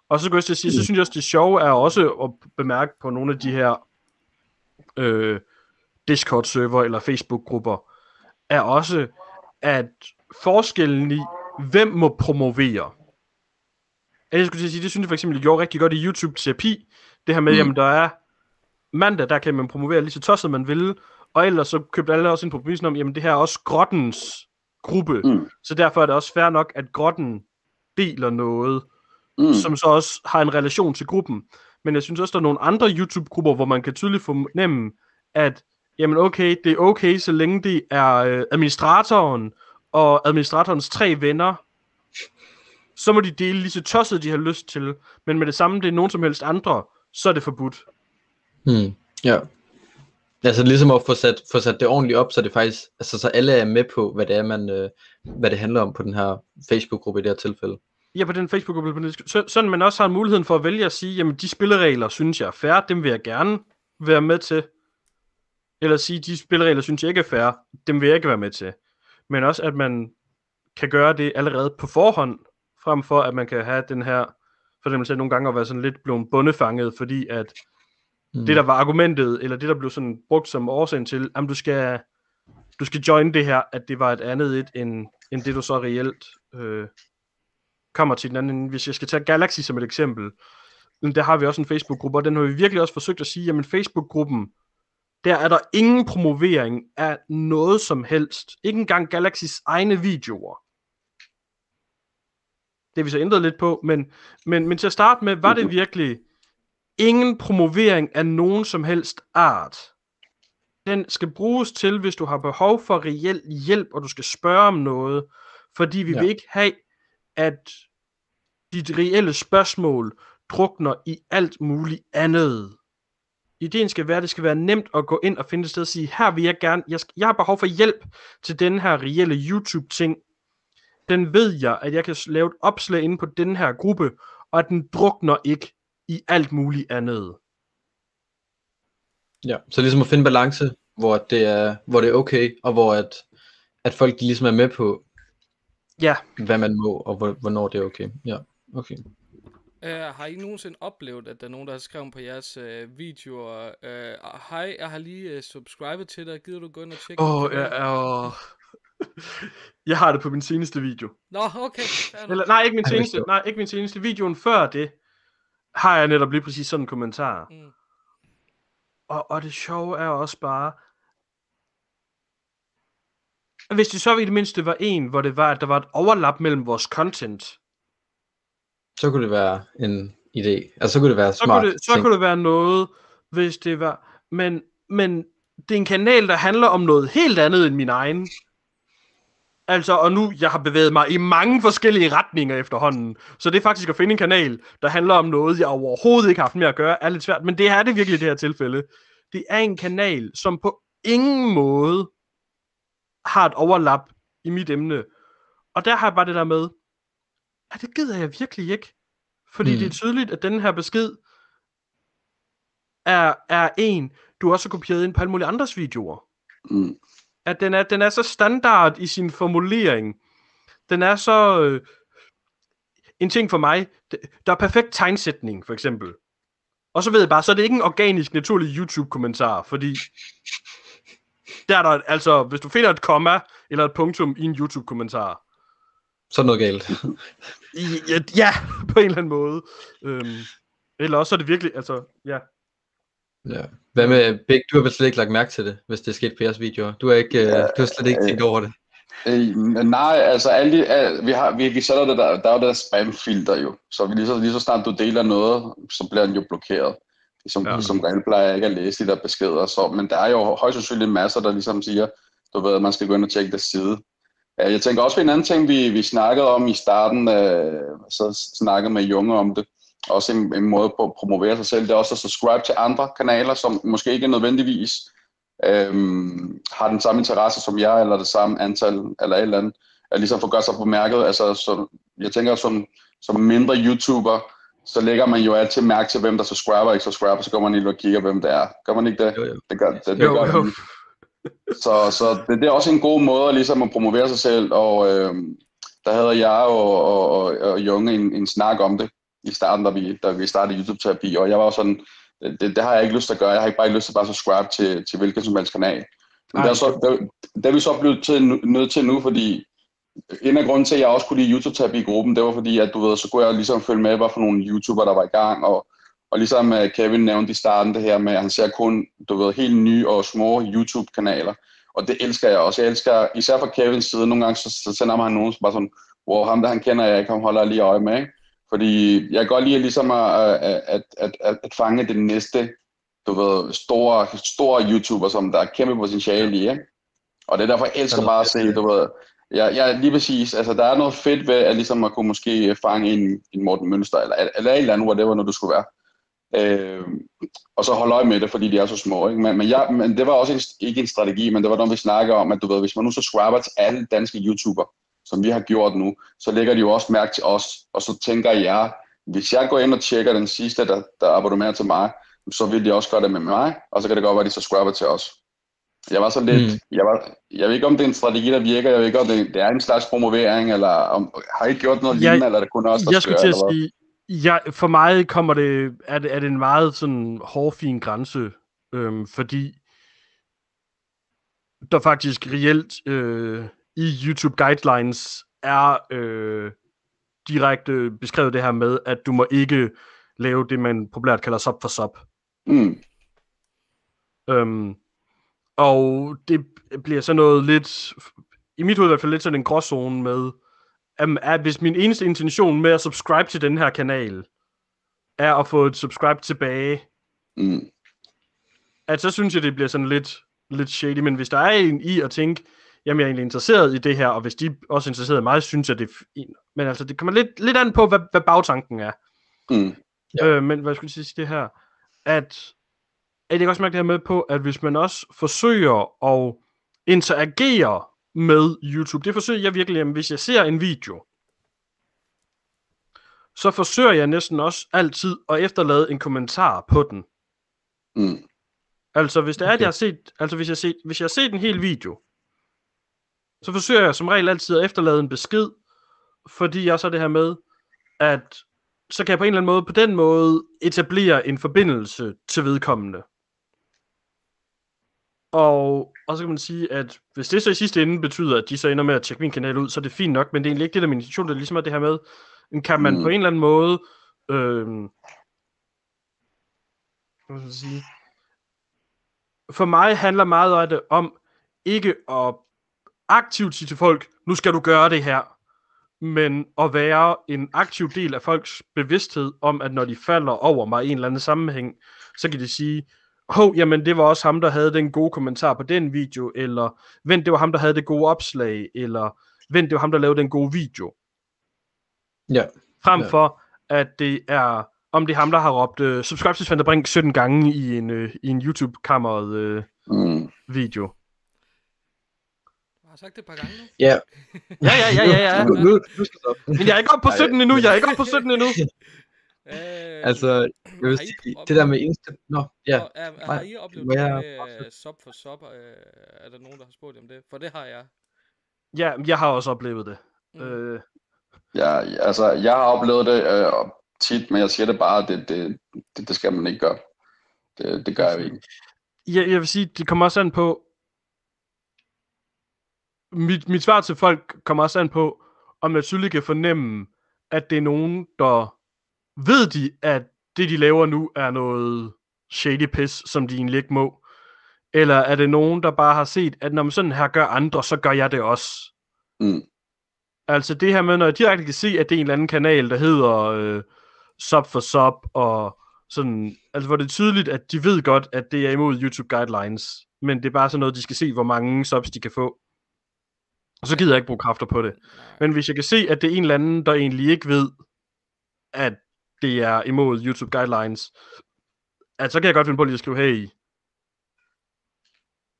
Og så kan jeg sige, så synes jeg også, det sjove er også at bemærke på nogle af de her Discord-server eller Facebook-grupper, er også, at forskellen i, hvem må promovere. Jeg skulle sige, det synes jeg for eksempel, gjorde rigtig godt i YouTube-terapi. Det her med, jamen der er mandag, der kan man promovere lige så tosset man vil, og ellers så købte alle også ind på præmissen om, jamen det her er også Grottens gruppe, så derfor er det også fair nok, at Grotten deler noget som så også har en relation til gruppen. Men jeg synes også, der er nogle andre YouTube-grupper, hvor man kan tydeligt fornemme, at jamen okay, det er okay, så længe det er administratoren og administratorens 3 venner, så må de dele lige så tosset, de har lyst til. Men med det samme, det er nogen som helst andre, så er det forbudt. Ja. Altså ligesom at få sat det ordentligt op, så det faktisk, altså så alle er med på, hvad det er, hvad det handler om på den her Facebook-gruppe i det her tilfælde. Ja, på den Facebook-gruppe, sådan man også har muligheden for at vælge at sige, jamen de spilleregler synes jeg er fair, dem vil jeg gerne være med til. Eller sige, de spilleregler synes jeg ikke er fair, dem vil jeg ikke være med til. Men også at man kan gøre det allerede på forhånd, frem for at man kan have den her, for eksempel til nogle gange at være sådan lidt blevet bundefanget, fordi at det der var argumentet, eller det der blev sådan brugt som årsagen til, at du skal join det her, at det var et andet end det du så reelt kommer til den anden. Hvis jeg skal tage Galaxy som et eksempel, der har vi også en Facebook-gruppe, og den har vi virkelig også forsøgt at sige, jamen Facebook-gruppen, der er der ingen promovering af noget som helst. Ikke engang Galaxys egne videoer. Det har vi så ændret lidt på, men til at starte med, var det virkelig ingen promovering af nogen som helst art. Den skal bruges til, hvis du har behov for reel hjælp, og du skal spørge om noget, fordi vi vil ikke have, at dit reelle spørgsmål drukner i alt muligt andet. Ideen skal være, at det skal være nemt at gå ind og finde et sted og sige, her vil jeg gerne, jeg har behov for hjælp til den her reelle YouTube-ting. Den ved jeg, at jeg kan lave et opslag inde på den her gruppe, og at den drukner ikke i alt muligt andet. Ja, så ligesom at finde balance, hvor det er okay, og hvor at folk de ligesom er med på, hvad man må, og hvornår det er okay. Ja, okay. Har I nogensinde oplevet, at der er nogen, der har skrevet på jeres videoer, hej, jeg har lige subscribet til dig, gider du gå ind og tjekke? Jeg har det på min seneste video. Nå, okay. Eller, ikke min seneste. Videoen før det, har jeg netop lige præcis sådan en kommentar. Og det sjove er også bare, hvis det så i det mindste var en, hvor det var, at der var et overlap mellem vores content, så kunne det være en idé. Altså så kunne det være smart. Så kunne det være noget, hvis det var, men det er en kanal, der handler om noget helt andet end min egen. Altså, og nu, jeg har bevæget mig i mange forskellige retninger efterhånden, så det er faktisk at finde en kanal, der handler om noget, jeg overhovedet ikke har haft med at gøre, er lidt svært, men det er det virkelig i det her tilfælde. Det er en kanal, som på ingen måde har et overlap i mit emne. Og der har jeg bare det der med, at det gider jeg virkelig ikke. Fordi det er tydeligt, at den her besked er en, du også har kopieret ind på alle mulige andres videoer. At den er så standard i sin formulering. Den er så en ting for mig, der er perfekt tegnsætning for eksempel. Og så ved jeg bare, så er det ikke en organisk naturlig YouTube-kommentar, fordi der er der, altså, hvis du finder et komma eller et punktum i en YouTube-kommentar, så er noget galt. Ja, på en eller anden måde. Eller også er det virkelig, altså, ja. Ja. Hvad med Bæk? Du har vel slet ikke lagt mærke til det, hvis det er sket på jeres videoer. Du har slet ikke tænkt over det. Nej, altså vi sætter det der er jo det der spamfilter jo. Så lige så snart du deler noget, så bliver den jo blokeret. Som regel plejer jeg ikke at læse de der beskeder. Så, men der er jo højst sandsynligt masser, der ligesom siger, du ved, at man skal gå ind og tjekke deres side. Jeg tænker også på en anden ting, vi snakkede om i starten, så snakkede med Junge om det. Også en måde på at promovere sig selv. Det er også at subscribe til andre kanaler, som måske ikke nødvendigvis har den samme interesse som jeg, eller det samme antal, eller et eller andet. Ligesom for at gøre sig bemærket. Altså, så jeg tænker, som mindre YouTuber, så lægger man jo altid mærke til, hvem der subscriber og ikke subscriber, så går man lige og kigger, hvem det er. Gør man ikke det? Jo. Det gør man. Så det er også en god måde ligesom at promovere sig selv, og der havde jeg og Junge en snak om det i starten, da vi startede YouTube-terapi, og jeg var sådan, det har jeg ikke lyst til at gøre, jeg har ikke bare lyst til at bare subscribe til hvilken som helst kanal. Men det er vi så blevet nødt til nu, fordi en af grunden til, at jeg også kunne lide YouTube-terapi-gruppen, det var fordi, at du ved, så kunne jeg ligesom følge med, hvad for nogle YouTuber, der var i gang, og ligesom Kevin nævnte i starten det her med, at han ser kun, du ved, helt nye og små YouTube-kanaler, og det elsker jeg også. Jeg elsker, især fra Kevins side, nogle gange så sender man nogen, som bare sådan, wow, ham der han kender jeg ikke, ham holder jeg lige øje med, ikke? Fordi jeg kan godt lide ligesom at fange det næste, du ved, store YouTuber, som der er kæmpe potentiale i, ikke? Og det er derfor, jeg elsker bare at se, du ved, jeg lige præcis, altså der er noget fedt ved, at ligesom at kunne måske fange en Morten Mønster, eller et eller andet, whatever, når du skulle være. Og så holde øje med det, fordi de er så små, ikke? Men det var også ikke en strategi, men det var noget, vi snakker om, at du ved, hvis man nu subscriber til alle danske YouTuber, som vi har gjort nu, så lægger de jo også mærke til os, og så tænker jeg, hvis jeg går ind og tjekker den sidste, der abonnerer til mig, så vil de også gøre det med mig, og så kan det godt være, at de subscriber til os. Jeg var så lidt, jeg ved ikke, om det er en strategi, der virker, jeg ved ikke, om det er en slags promovering, eller har I gjort noget lignende, eller er det kun os, der jeg skulle til at sige, for mig kommer er det en meget sådan hårfin grænse, fordi der faktisk reelt i YouTube Guidelines er direkte beskrevet det her med, at du må ikke lave det, man populært kalder sub for sub. Og det bliver så noget lidt, i mit hoved i hvert fald lidt sådan en gråzone med, at hvis min eneste intention med at subscribe til den her kanal, er at få et subscribe tilbage, at så synes jeg, det bliver sådan lidt shady, men hvis der er en i at tænke, jamen jeg er egentlig interesseret i det her, og hvis de også er interesseret i mig, synes jeg det er fint. Men altså, det kommer lidt an på, hvad bagtanken er. Men hvad skulle jeg sige det her, at jeg kan også mærke det her med på, at hvis man også forsøger at interagere med YouTube, det forsøger jeg virkelig, jamen, hvis jeg ser en video, så forsøger jeg næsten også altid at efterlade en kommentar på den. Altså hvis det er, at jeg har set, altså hvis jeg har set en hel video, så forsøger jeg som regel altid at efterlade en besked, fordi jeg så det her med, at så kan jeg på en eller anden måde, på den måde, etablere en forbindelse til vedkommende. Og så kan man sige, at hvis det så i sidste ende betyder, at de så ender med at tjekke min kanal ud, så er det fint nok, men det er egentlig ikke det, der er min intention. Det er ligesom at det her med, kan man på en eller anden måde, hvad skal jeg sige, for mig handler meget af det om, ikke at aktivt sige til folk, nu skal du gøre det her, men at være en aktiv del af folks bevidsthed om, at når de falder over mig i en eller anden sammenhæng, så kan de sige, jamen det var også ham, der havde den gode kommentar på den video, eller vent, det var ham, der havde det gode opslag, eller vent, det var ham, der lavede den gode video. Ja. Frem for, at det er, om det er ham, der har råbt, subscribe til Svend Brink 17 gange i en YouTube-kammeret video. Jeg har sagt det et par gange nu. Ja. Ja. Nu skal du. Men jeg er ikke oppe på 17 endnu, Altså, jeg vil sige, det der med instant... Har I oplevet det med sub for sub? Er der nogen, der har spurgt om det? For det har jeg. Ja, jeg har også oplevet det. Ja, altså, jeg har oplevet det tit, men jeg siger det bare, det skal man ikke gøre. Det gør jeg ikke. Jeg vil sige, det kommer også an på... Mit svar til folk kommer også an på, om jeg tydeligt kan fornemme, at det er nogen, der ved de, at det de laver nu er noget shady piss, som de egentlig ikke må. Eller er det nogen, der bare har set, at når man sådan her gør andre, så gør jeg det også. Altså det her med, når jeg direkte kan se, at det er en eller anden kanal, der hedder sub for sub, og sådan, altså hvor det er tydeligt, at de ved godt, at det er imod YouTube Guidelines, men det er bare sådan noget, de skal se, hvor mange subs de kan få. Og så gider jeg ikke bruge kræfter på det. Men hvis jeg kan se, at det er en eller anden, der egentlig ikke ved, at det er imod YouTube Guidelines, at så kan jeg godt finde på lige at skrive, hey,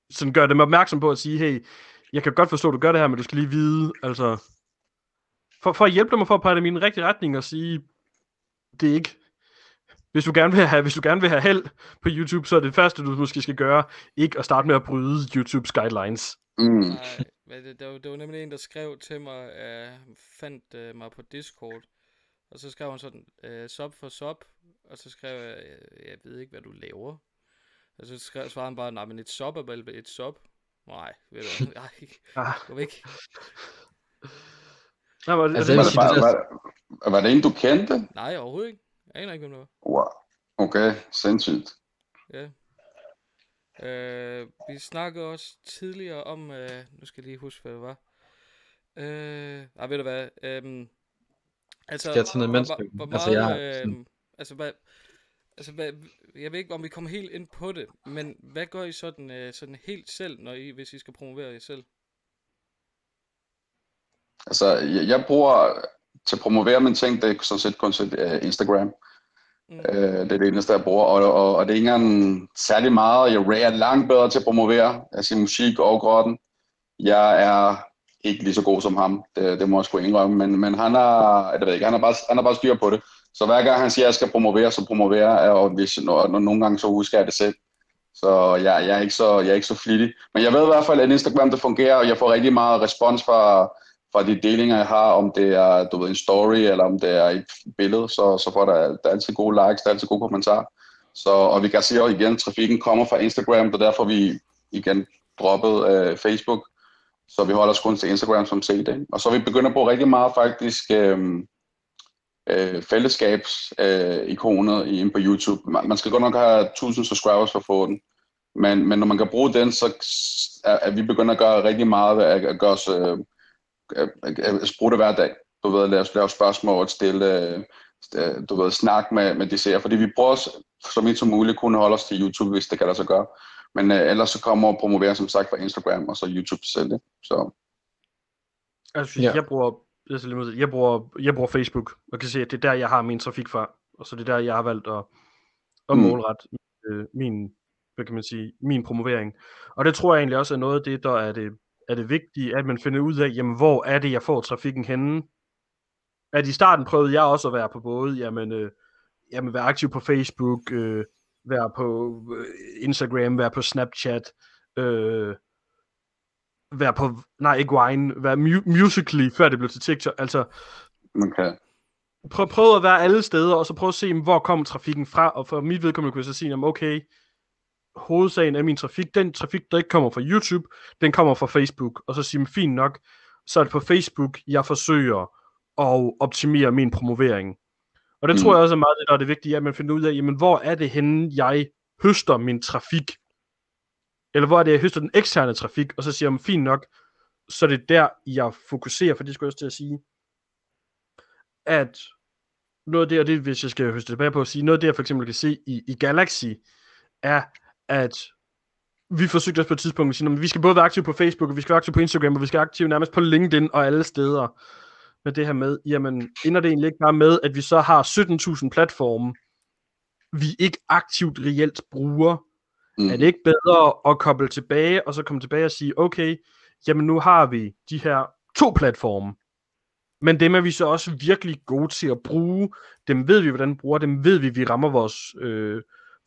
sådan gør dem opmærksom på at sige, hey, jeg kan godt forstå, at du gør det her, men du skal lige vide, altså, for at hjælpe dem for at pege dem i en rigtig retning og sige, det er ikke, hvis du gerne vil have held på YouTube, så er det første, du måske skal gøre, ikke at starte med at bryde YouTubes guidelines. Nej, men det var nemlig en, der skrev til mig, fandt mig på Discord, og så skrev han sådan, sub for sub, og så skrev jeg ved ikke, hvad du laver. Og så svarede han bare, nej, men et sub er vel et sub. Nej, ved du hvad, nej, gå væk. Var det en, du kendte? Nej, overhovedet ikke. Jeg aner ikke, hvem det var. Wow. Okay, sindssygt. Ja. Vi snakkede også tidligere om, nu skal jeg lige huske, hvad det var. Ved du hvad, Altså, Skal jeg tage noget mens? hvor Altså, jeg meget, har sådan, hvad, jeg ved ikke, om vi kommer helt ind på det, men hvad gør I sådan helt selv, hvis I skal promovere jer selv? Altså, jeg bruger til at promovere mine ting, det er sådan set kun Instagram. Det er det eneste, jeg bruger, og det er ikke engang særlig meget. Jeg er langt bedre til at promovere sin musik og grotten. Jeg er ikke lige så god som ham, det må jeg sgu indrømme, men han er bare styr på det. Så hver gang han siger, at jeg skal promovere, så promoverer jeg, og nogle gange så husker jeg det selv. Så jeg er ikke så flittig. Men jeg ved i hvert fald, at Instagram det fungerer, og jeg får rigtig meget respons fra de delinger, jeg har, om det er en story, eller om det er et billede, så får der er altid gode likes, der er altid gode kommentarer. Og vi kan se også igen, at trafikken kommer fra Instagram, og derfor vi igen droppet Facebook, så vi holder os kun til Instagram som CD. Og så er vi begyndt at bruge rigtig meget faktisk fællesskabsikoner inde på YouTube. Man skal godt nok have 1000 subscribers for at få den, men når man kan bruge den, så er vi begyndt at gøre rigtig meget at gøre os bruge det hver dag. Du ved, lave spørgsmål, stille, snak med de seere, fordi vi prøver så vidt som muligt kunne holde os til YouTube, hvis det kan lade sig gøre. Men ellers så kommer og promovere som sagt fra Instagram og så YouTube selv. Så. Altså, jeg bruger Facebook, og kan se, at det er der, jeg har min trafik fra, og så det er der, jeg har valgt at målrette min promovering. Og det tror jeg egentlig også er noget af det, der er det vigtige, at man finder ud af, jamen, hvor er det, jeg får trafikken henne? At i starten prøvede jeg også at være på både, være aktiv på Facebook, være på Instagram, være på Snapchat, være på, være Musical.ly, før det blev til TikTok. Altså, okay. Prøv at være alle steder, og så prøv at se, hvor kommer trafikken fra, og for mit vedkommende kunne jeg så sige, okay, hovedsagen af min trafik, den trafik, der ikke kommer fra YouTube, den kommer fra Facebook, og så siger man, fint nok, så er det på Facebook, jeg forsøger at optimere min promovering. Og det tror jeg også er meget det, der er det vigtige, at man finder ud af, jamen, hvor er det henne, jeg høster min trafik? Eller hvor er det, jeg høster den eksterne trafik? Og så siger man, fint nok, så er det der, jeg fokuserer, for det skulle jeg også til at sige, at noget af det, og det hvis jeg skal høste tilbage på at sige, noget af det, jeg for eksempel kan se i Galaxy, er, at vi forsøgte os på et tidspunkt at sige, at vi skal både være aktive på Facebook, og vi skal være aktive på Instagram, og vi skal være aktive nærmest på LinkedIn og alle steder. Med det her med, jamen, ender det egentlig ikke bare med, at vi så har 17.000 platforme, vi ikke aktivt reelt bruger? Er det ikke bedre at koble tilbage, og så komme tilbage og sige, okay, jamen nu har vi de her 2 platforme, men dem er vi så også virkelig gode til at bruge, dem ved vi, hvordan vi bruger, dem ved vi rammer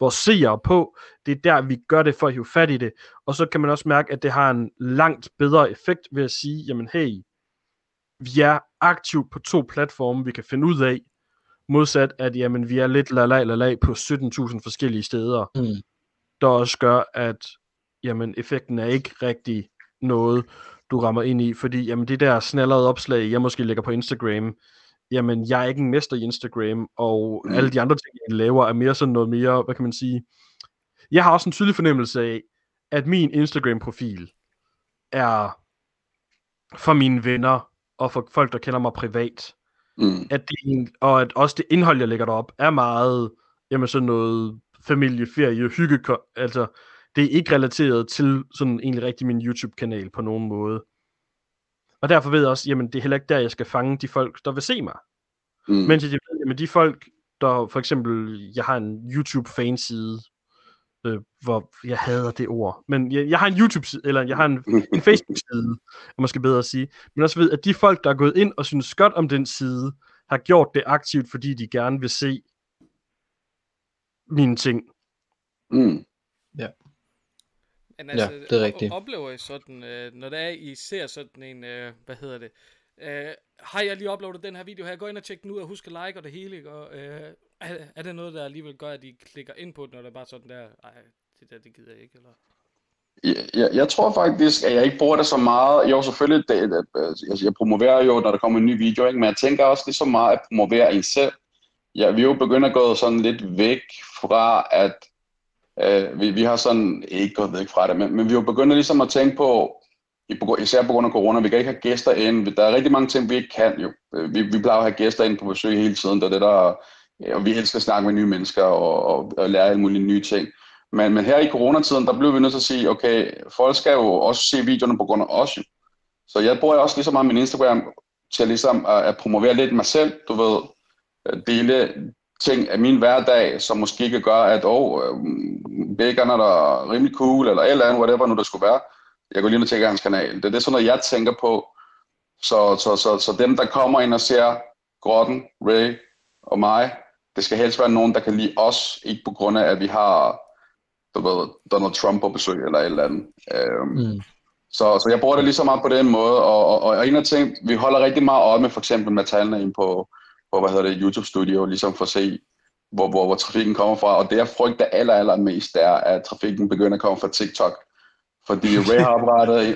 vores seere på, det er der, vi gør det for at hive fat i det, og så kan man også mærke, at det har en langt bedre effekt ved at sige, jamen hey, vi er aktiv på 2 platforme, vi kan finde ud af, modsat at jamen, vi er lidt lalaj på 17.000 forskellige steder, der også gør, at jamen, effekten er ikke rigtig noget, du rammer ind i, fordi jamen, det der snallerede opslag, jeg måske lægger på Instagram, jamen, jeg er ikke en mester i Instagram, og alle de andre ting, jeg laver, er mere sådan noget mere, hvad kan man sige, jeg har også en tydelig fornemmelse af, at min Instagram-profil er for mine venner, og for folk, der kender mig privat, og at også det indhold, jeg lægger derop, er meget, jamen sådan noget familie, ferie, hygge, altså, det er ikke relateret til sådan egentlig rigtig min YouTube-kanal på nogen måde. Og derfor ved jeg også, jamen det er heller ikke der, jeg skal fange de folk, der vil se mig. Mens jeg ved, jamen de folk, der for eksempel, jeg har en YouTube-fanside, hvor jeg hader det ord, men jeg har en YouTube-side, eller jeg har en Facebook-side, måske bedre at sige, men også ved, at de folk, der er gået ind og synes godt om den side, har gjort det aktivt, fordi de gerne vil se mine ting. Ja. Men altså, ja, det er rigtigt. Oplever I sådan, når det er, I ser sådan en, har jeg lige uploadet den her video her, gå ind og tjek den ud, og husk at like og det hele, ikke? Og er det noget, der alligevel gør, at I klikker ind på det, når det er bare sådan der, det gider jeg ikke, eller? Jeg tror faktisk, at jeg ikke bruger det så meget. Jo, selvfølgelig, jeg promoverer jo, når der kommer en ny video, ikke? Men jeg tænker også lige så meget at promovere en selv. Ja, vi er jo begyndt at gå sådan lidt væk fra, at vi har sådan, ikke gået væk fra det, men vi er jo begyndt ligesom at tænke på, især på grund af corona, vi kan ikke have gæster ind. Der er rigtig mange ting, vi ikke kan jo. Vi plejer at have gæster ind på besøg hele tiden, og vi elsker at snakke med nye mennesker og lære alle mulige nye ting. Men her i coronatiden, der blev vi nødt til at sige, okay, folk skal jo også se videoerne på grund af os jo. Så jeg bruger også lige så meget min Instagram til ligesom at promovere lidt mig selv, du ved, dele ting af min hverdag, som måske kan gøre, at bacon er der rimelig cool, eller et eller andet, whatever nu der skulle være. Jeg går lige ned og tjekke hans kanal. Det er sådan noget, jeg tænker på. Så dem, der kommer ind og ser Grotten, Ray og mig, det skal helst være nogen, der kan lide os, ikke på grund af, at vi har Donald Trump på besøg, eller et eller andet. Så jeg bruger det lige så meget på den måde, og en af ting, vi holder rigtig meget øje med, for eksempel med tallene ind på YouTube Studio, ligesom for at se, hvor trafikken kommer fra, og det jeg frygter allermest, er, at trafikken begynder at komme fra TikTok. Fordi Ray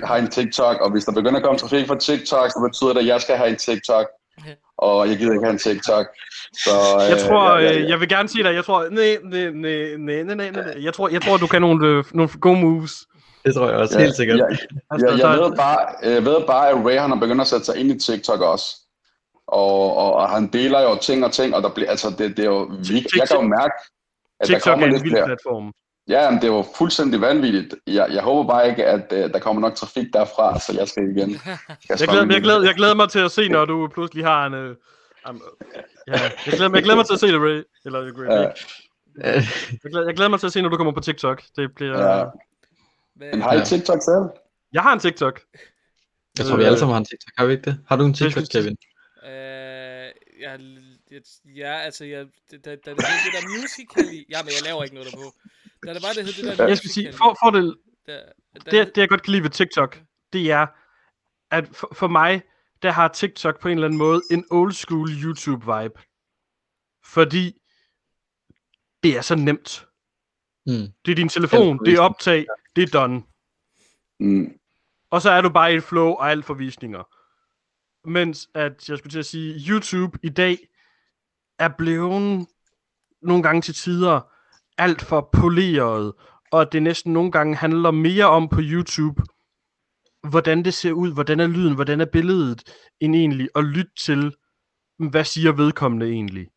har en TikTok, og hvis der begynder at komme trafik fra TikTok, så betyder det, at jeg skal have en TikTok, og jeg gider ikke have en TikTok. Så, jeg tror, jeg vil gerne sige dig, jeg tror, du kan nogle gode moves. Det tror jeg også, helt sikkert. Jeg ved bare, at Ray har begyndt at sætte sig ind i TikTok også. Og han deler jo ting, og der bliver, altså det er jo jeg kan jo mærke, at TikTok der kommer er en lidt vild flere. platform. Ja, men det er jo fuldstændig vanvittigt. Jeg håber bare ikke, at der kommer nok trafik derfra, så jeg skal igen. Jeg glæder mig til at se, når du pludselig har en... jeg glæder mig til at se det, Ray. Jeg glæder mig til at se, når du kommer på TikTok. Det bliver... Men har I TikTok selv? Jeg har en TikTok. Jeg tror, vi alle sammen har en TikTok. Har vi ikke det? Har du en TikTok, Kevin? Altså, det der Musical.ly... Ja, men jeg laver ikke noget derpå. Der er det bare, det hedder det der... Jeg skal sige, for det jeg godt kan lide ved TikTok, det er, at for mig, der har TikTok på en eller anden måde en old school YouTube-vibe. Fordi det er så nemt. Det er din telefon, det er optag, det er done. Og så er du bare i et flow og alt for visninger. Mens at, jeg skulle til at sige, YouTube i dag er blevet nogle gange til tider alt for poleret, og det næsten nogle gange handler mere om på YouTube, hvordan det ser ud, hvordan er lyden, hvordan er billedet, end egentlig at lytte til, hvad siger vedkommende egentlig.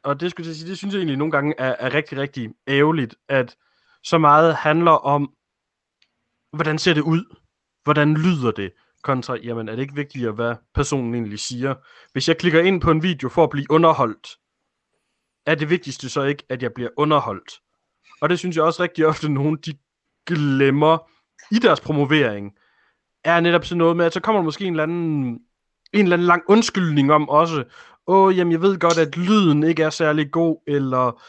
Og det skulle jeg sige, det synes jeg egentlig nogle gange er rigtig, rigtig ærgerligt, at så meget handler om, hvordan ser det ud, hvordan lyder det, kontra, jamen er det ikke vigtigere, hvad personen egentlig siger. Hvis jeg klikker ind på en video for at blive underholdt, er det vigtigste så ikke, at jeg bliver underholdt. Og det synes jeg også rigtig ofte, nogen de glemmer i deres promovering, er netop sådan noget med, at så kommer der måske en eller anden lang undskyldning om også, jamen jeg ved godt, at lyden ikke er særlig god, eller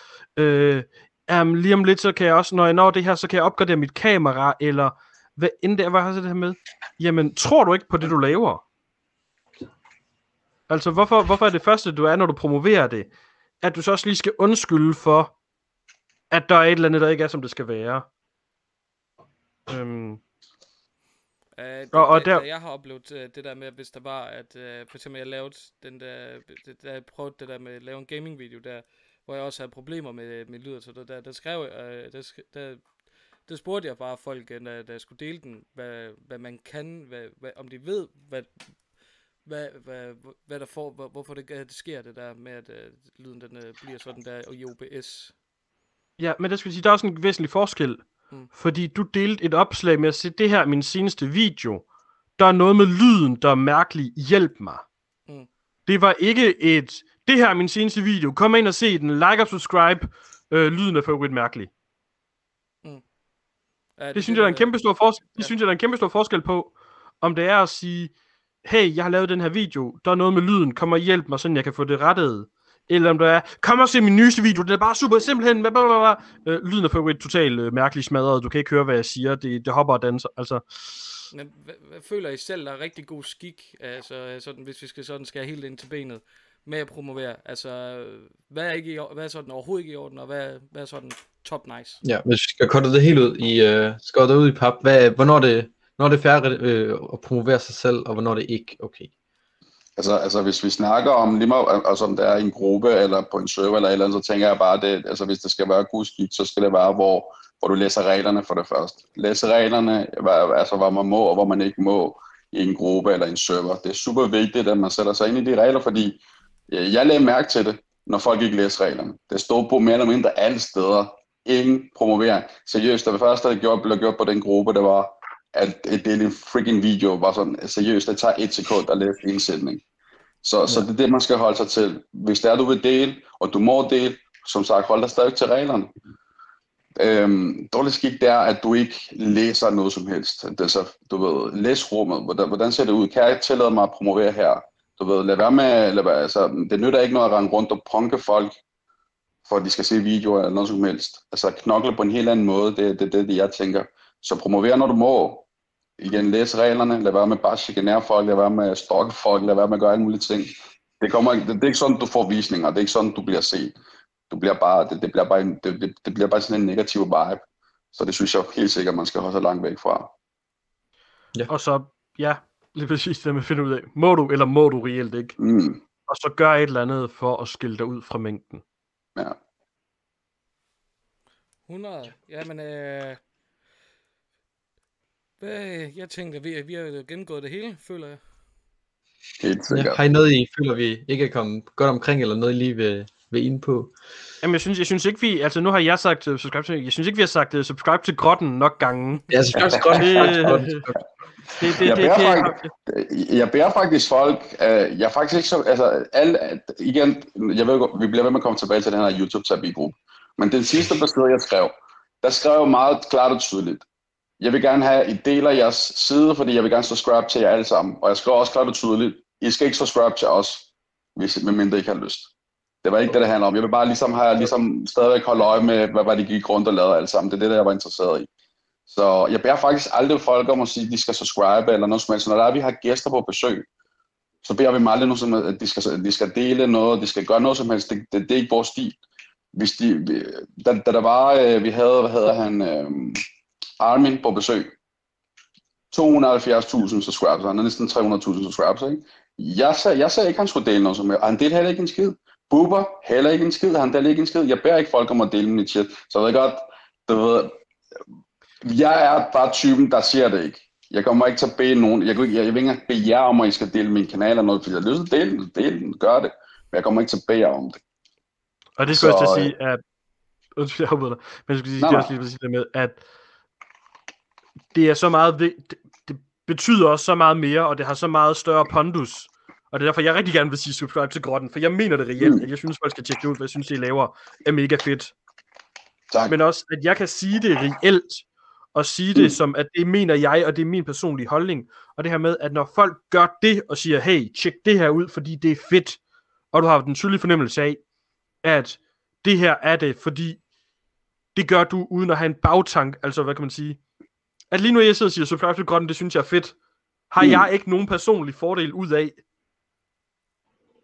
lige om lidt, så kan jeg også, når jeg når det her, så kan jeg opgradere mit kamera, eller hvad end det er, hvad har jeg det her med? Jamen, tror du ikke på det, du laver? Altså, hvorfor er det første, du er, når du promoverer det, at du så også lige skal undskylde for, at der er et eller andet, der ikke er, som det skal være? Jeg har oplevet det der med, hvis der var, at for eksempel jeg lavede jeg prøvede det der med at lave en gaming video der, hvor jeg også havde problemer med lyd, så der skrev der spurgte jeg bare folk, da jeg skulle dele den, hvad man kan, om de ved, hvad der får, hvorfor det sker det der med, at lyden den bliver sådan der i OBS. Ja, men der skal sige, der er også en væsentlig forskel. Fordi du delte et opslag med at se, det her er min seneste video. Der er noget med lyden, der er mærkelig. Hjælp mig. Det var ikke det her er min seneste video. Kom ind og se den. Like og subscribe. Lyden er for øvrigt mærkelig. Det synes jeg, der er en kæmpe stor forskel. Det synes jeg, der er en kæmpe stor forskel på, om det er at sige, hey, jeg har lavet den her video. Der er noget med lyden. Kom og hjælp mig, sådan jeg kan få det rettet. Eller om der er, kom og se min nyeste video, den er bare super simpelthen, lyden er for øvrigt totalt mærkeligt smadret, du kan ikke høre, hvad jeg siger, det hopper og danser, altså. Men hvad føler I selv, der er rigtig god skik, altså sådan, hvis vi skal sådan skære helt ind til benet, med at promovere, altså, hvad er sådan overhovedet ikke i orden, og hvad er sådan top nice? Ja, hvis vi skal korte det helt ud i pap, hvornår er det fair at promovere sig selv, og hvornår er det ikke okay? Altså hvis vi snakker om lige meget, altså om det er i en gruppe eller på en server eller et eller andet, så tænker jeg bare, det, altså hvis det skal være god skik, så skal det være, hvor hvor du læser reglerne for det første. Læse reglerne, hvad man må og hvad man ikke må i en gruppe eller en server. Det er super vigtigt, at man sætter sig ind i de regler, fordi jeg lagde mærke til det, når folk ikke læser reglerne. Det stod på mere eller mindre alle steder. Ingen promovering. Seriøst, det første, der blev gjort på den gruppe, det var, at dele en freaking video var sådan, seriøst, det tager 1 sekund at læse en sætning. Så det er det, man skal holde sig til. Hvis det er, du vil dele, og du må dele, som sagt, hold dig stadig til reglerne. Dårligt skik, det er, at du ikke læser noget som helst. Det er så, du ved, læs rummet. Hvordan ser det ud? Kan jeg tillade mig at promovere her? Du ved, lad være med, altså, det nytter ikke noget at rende rundt og punke folk, for at de skal se videoer eller noget som helst. Altså knokle på en helt anden måde, det er det, jeg tænker. Så promover, når du må. Igen, læs reglerne, lad være med bare chikanere folk, lad være med at stalke folk, lad være med at gøre alle mulige ting. Det er ikke sådan, du får visninger, det er ikke sådan, du bliver set. Det bliver bare sådan en negativ vibe. Så det synes jeg helt sikkert, man skal holde sig langt væk fra. Ja. Og så, ja, lige præcis det med at finde ud af, må du eller må du reelt ikke? Og så gør et eller andet for at skille dig ud fra mængden. Ja. 100. Jamen, jeg tænker, vi har jo gennemgået det hele, føler jeg. Helt sikkert. Ja, har I noget, I føler, vi ikke er kommet godt omkring, eller noget, I lige vil ind på? Jamen, jeg synes ikke, vi... Altså, nu har jeg sagt subscribe til... Jeg synes ikke, vi har sagt subscribe til grotten nok gange. Ja, subscribe til grotten. Jeg beder faktisk folk... jeg er faktisk ikke så... Altså, igen, jeg ved, vi bliver ved med at komme tilbage til den her YouTube-tab-gruppe. Men den sidste besked, jeg skrev, der skrev jeg meget klart og tydeligt. Jeg vil gerne have, I deler jeres side, fordi jeg vil gerne subscribe til jer alle sammen. Og jeg skrev også klart og tydeligt, I skal ikke subscribe til os, medmindre I ikke har lyst. Det var ikke det handler om. Jeg vil bare stadigvæk holde øje med, hvad de gik rundt og lavede alle sammen. Det er det, jeg var interesseret i. Så jeg beder faktisk aldrig folk om at sige, at de skal subscribe eller noget som helst. Når vi har gæster på besøg, så beder vi dem aldrig noget som helst, at de skal dele noget, de skal gøre noget som helst. Det er ikke vores stil. Hvis da der var, vi havde, Armin på besøg. 270.000 subscribers, han er næsten 300.000 subscribers, ikke? Jeg sagde ikke, at han skulle dele noget som helst, og han delte heller ikke en skid. Bubber, heller ikke en skid, han delte ikke en skid. Jeg beder ikke folk om at dele min chat, så jeg ved godt, du ved, jeg er bare typen, der siger det ikke. Jeg kommer ikke til at bede nogen, jeg vil ikke engang bede jer om, at I skal dele min kanal eller noget, fordi jeg har lyst til at dele den, gør det, men jeg kommer ikke til at bede jer om det. Og det skulle jeg til at sige, at, undskyld, jeg håber dig, men jeg skulle sige, det også lige præcis det med, at det er så meget, det betyder også så meget mere, og det har så meget større pondus. Og det er derfor, jeg rigtig gerne vil sige subscribe til grotten, for jeg mener det reelt, at jeg synes, folk skal tjekke det ud, for jeg synes, det I laver er mega fedt. Tak. Men også, at jeg kan sige det reelt, og sige det som, at det mener jeg, og det er min personlige holdning. Og det her med, at når folk gør det, og siger, hey, tjek det her ud, fordi det er fedt, og du har den tydelige fornemmelse af, at det her er det, fordi det gør du, uden at have en bagtank, altså hvad kan man sige, at lige nu jeg sidder og siger, subscribe til grotten, det synes jeg er fedt, har jeg ikke nogen personlig fordel ud af.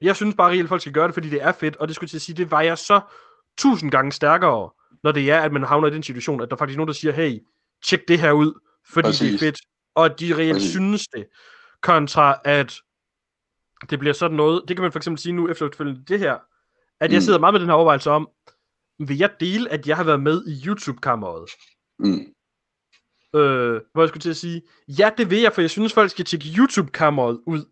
Jeg synes bare reelt, folk skal gøre det, fordi det er fedt, og det skulle til at sige, det vejer så 1000 gange stærkere, når det er, at man havner i den situation, at der faktisk er nogen, der siger, hey, tjek det her ud, fordi det er fedt, og at de reelt synes det, kontra at det bliver sådan noget, det kan man for eksempel sige nu, efterfølgende det her, at jeg sidder meget med den her overvejelse om, vil jeg dele, at jeg har været med i YouTube-kammeret? Hvor jeg skulle til at sige, ja, det vil jeg, for jeg synes, folk skal tjekke YouTube-kammeret ud.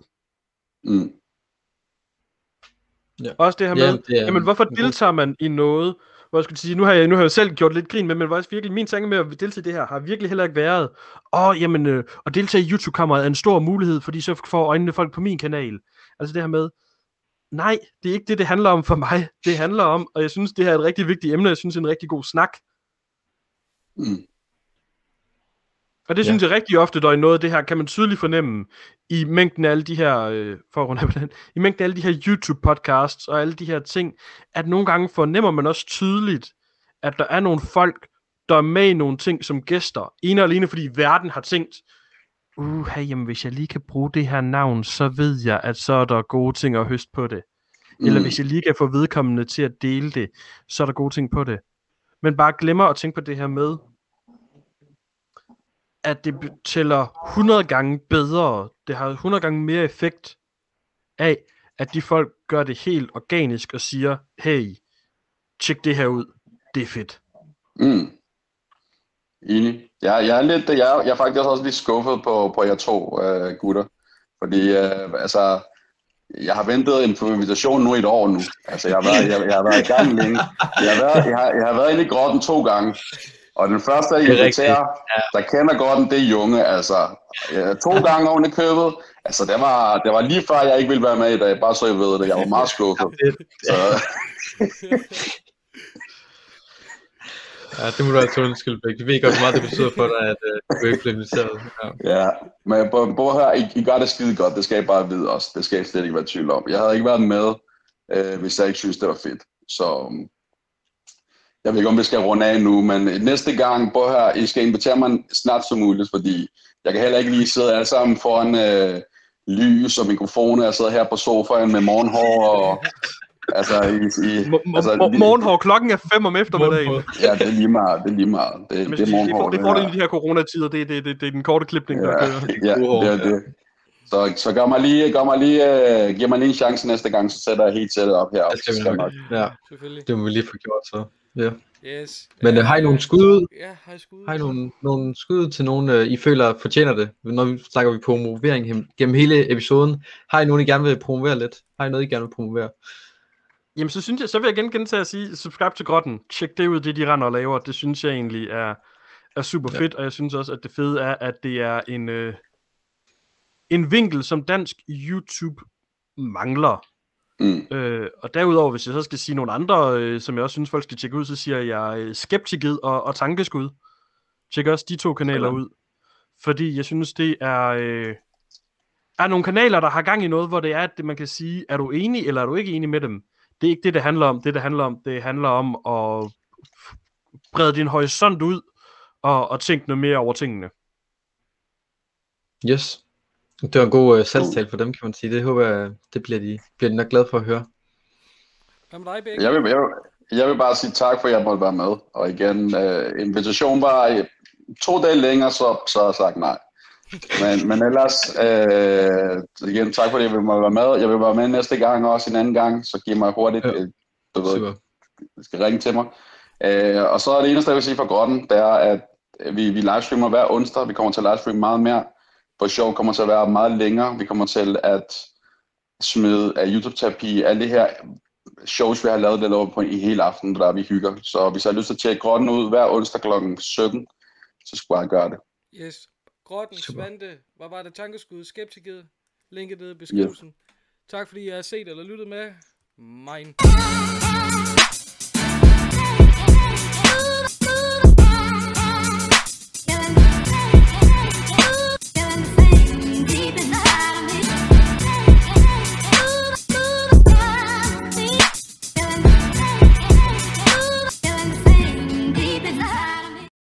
Ja. Også det her med, jamen hvorfor deltager man i noget, hvor jeg skulle sige, nu har jeg selv gjort lidt grin med, men hvor virkelig min tanke med at deltage i det her, har virkelig heller ikke været, at deltage i YouTube-kammeret er en stor mulighed, fordi så får øjnene folk på min kanal. Altså det her med, nej, det er ikke det handler om for mig. Det handler om, og jeg synes, det her er et rigtig vigtigt emne, jeg synes, det er en rigtig god snak. Og det synes jeg rigtig ofte, der i noget af det her, kan man tydeligt fornemme i mængden af alle de her, i mængden af alle de her YouTube-podcasts og alle de her ting, at nogle gange fornemmer man også tydeligt, at der er nogle folk, der er med i nogle ting som gæster. Ene og alene, fordi verden har tænkt, jamen hvis jeg lige kan bruge det her navn, så ved jeg, at så er der gode ting at høste på det. Eller hvis jeg lige kan få vedkommende til at dele det, så er der gode ting på det. Men bare glemmer at tænke på det her med, at det tæller 100 gange bedre, det har 100 gange mere effekt af, at de folk gør det helt organisk og siger, hey, tjek det her ud, det er fedt. Enig. Jeg er faktisk også lidt skuffet på jer to gutter. Fordi altså, jeg har ventet en invitation nu i et år nu. Altså, jeg har været i gang længe. Jeg har været inde i grotten 2 gange. Og den første, jeg inviterer, der kender grotten, det er Junge. Altså, 2 gange oven i købet. Altså, det var lige før, jeg ikke ville være med i dag. Bare så jeg ved det. Jeg var meget skuffet. Så... Ja, det må du altså undskylde, Bæk. Jeg ved godt, hvor meget det betyder for dig, at du ikke blev inviteret. Ja, men prøv at høre, I gør det skide godt. Det skal I bare vide også. Det skal jeg slet ikke være i tvivl om. Jeg havde ikke været med, hvis jeg ikke synes, det var fedt. Så jeg ved ikke, om vi skal runde af nu, men næste gang, prøv at høre, I skal invitere mig snart som muligt, fordi jeg kan heller ikke lige sidde alle sammen foran lys og mikrofoner. Jeg sidder her på sofaen med morgenhår og... morgenhår, klokken er 5 om eftermiddagen. Ja, det er lige meget. Det er morgenhår. Det får du i de her coronatider, det er den korte klipning, der kører. Ja, det er det. Så giv mig lige en chance næste gang, så sætter jeg helt sættet op her. Det skal vi nok. Ja, det må vi lige få gjort så. Ja. Yes. Men har I nogle skud? Ja, har I skud? Har I nogle skud til nogen, I føler fortjener det? Når vi snakker vi promovering gennem hele episoden. Har I nogen, I gerne vil promovere lidt? Har I noget, I gerne vil promovere? Jamen, så vil jeg gentage at sige, subscribe til grotten. Tjek det ud, det de render og laver. Det synes jeg egentlig er super fedt, og jeg synes også, at det fede er, at det er en vinkel, som dansk YouTube mangler. Og derudover, hvis jeg så skal sige nogle andre, som jeg også synes, folk skal tjekke ud, så siger jeg Skeptikid og Tankeskud. Tjek også de 2 kanaler ud. Fordi jeg synes, det er nogle kanaler, der har gang i noget, hvor det er, at man kan sige, er du enig, eller er du ikke enig med dem? Det er ikke det handler om. Det handler om at brede din horisont ud og tænke noget mere over tingene. Yes. Det var en god salgstal for dem, kan man sige. Det håber jeg, det bliver de nok glade for at høre. Jeg vil bare sige tak for, at jeg måtte være med. Og igen, invitationen var 2 dage længere, så har jeg sagt nej. Men ellers, igen, tak fordi jeg vil være med. Jeg vil være med næste gang også en anden gang, så giv mig hurtigt, du ved, skal ringe til mig. Og så er det eneste, jeg vil sige for grotten, det er, at vi livestreamer hver onsdag. Vi kommer til at livestreame meget mere. Vores show kommer til at være meget længere. Vi kommer til at smide af YouTube-terapi, alle de her shows, vi har lavet lidt over på i hele aften, der vi hygger. Så hvis jeg har lyst til at tjekke grotten ud hver onsdag kl. 17, så skal jeg gøre det. Yes. Grotten, Svante, hvad var det? Tankeskud, Skeptikid, linket nede i beskrivelsen. Yes. Tak fordi I har set eller lyttet med. Mine.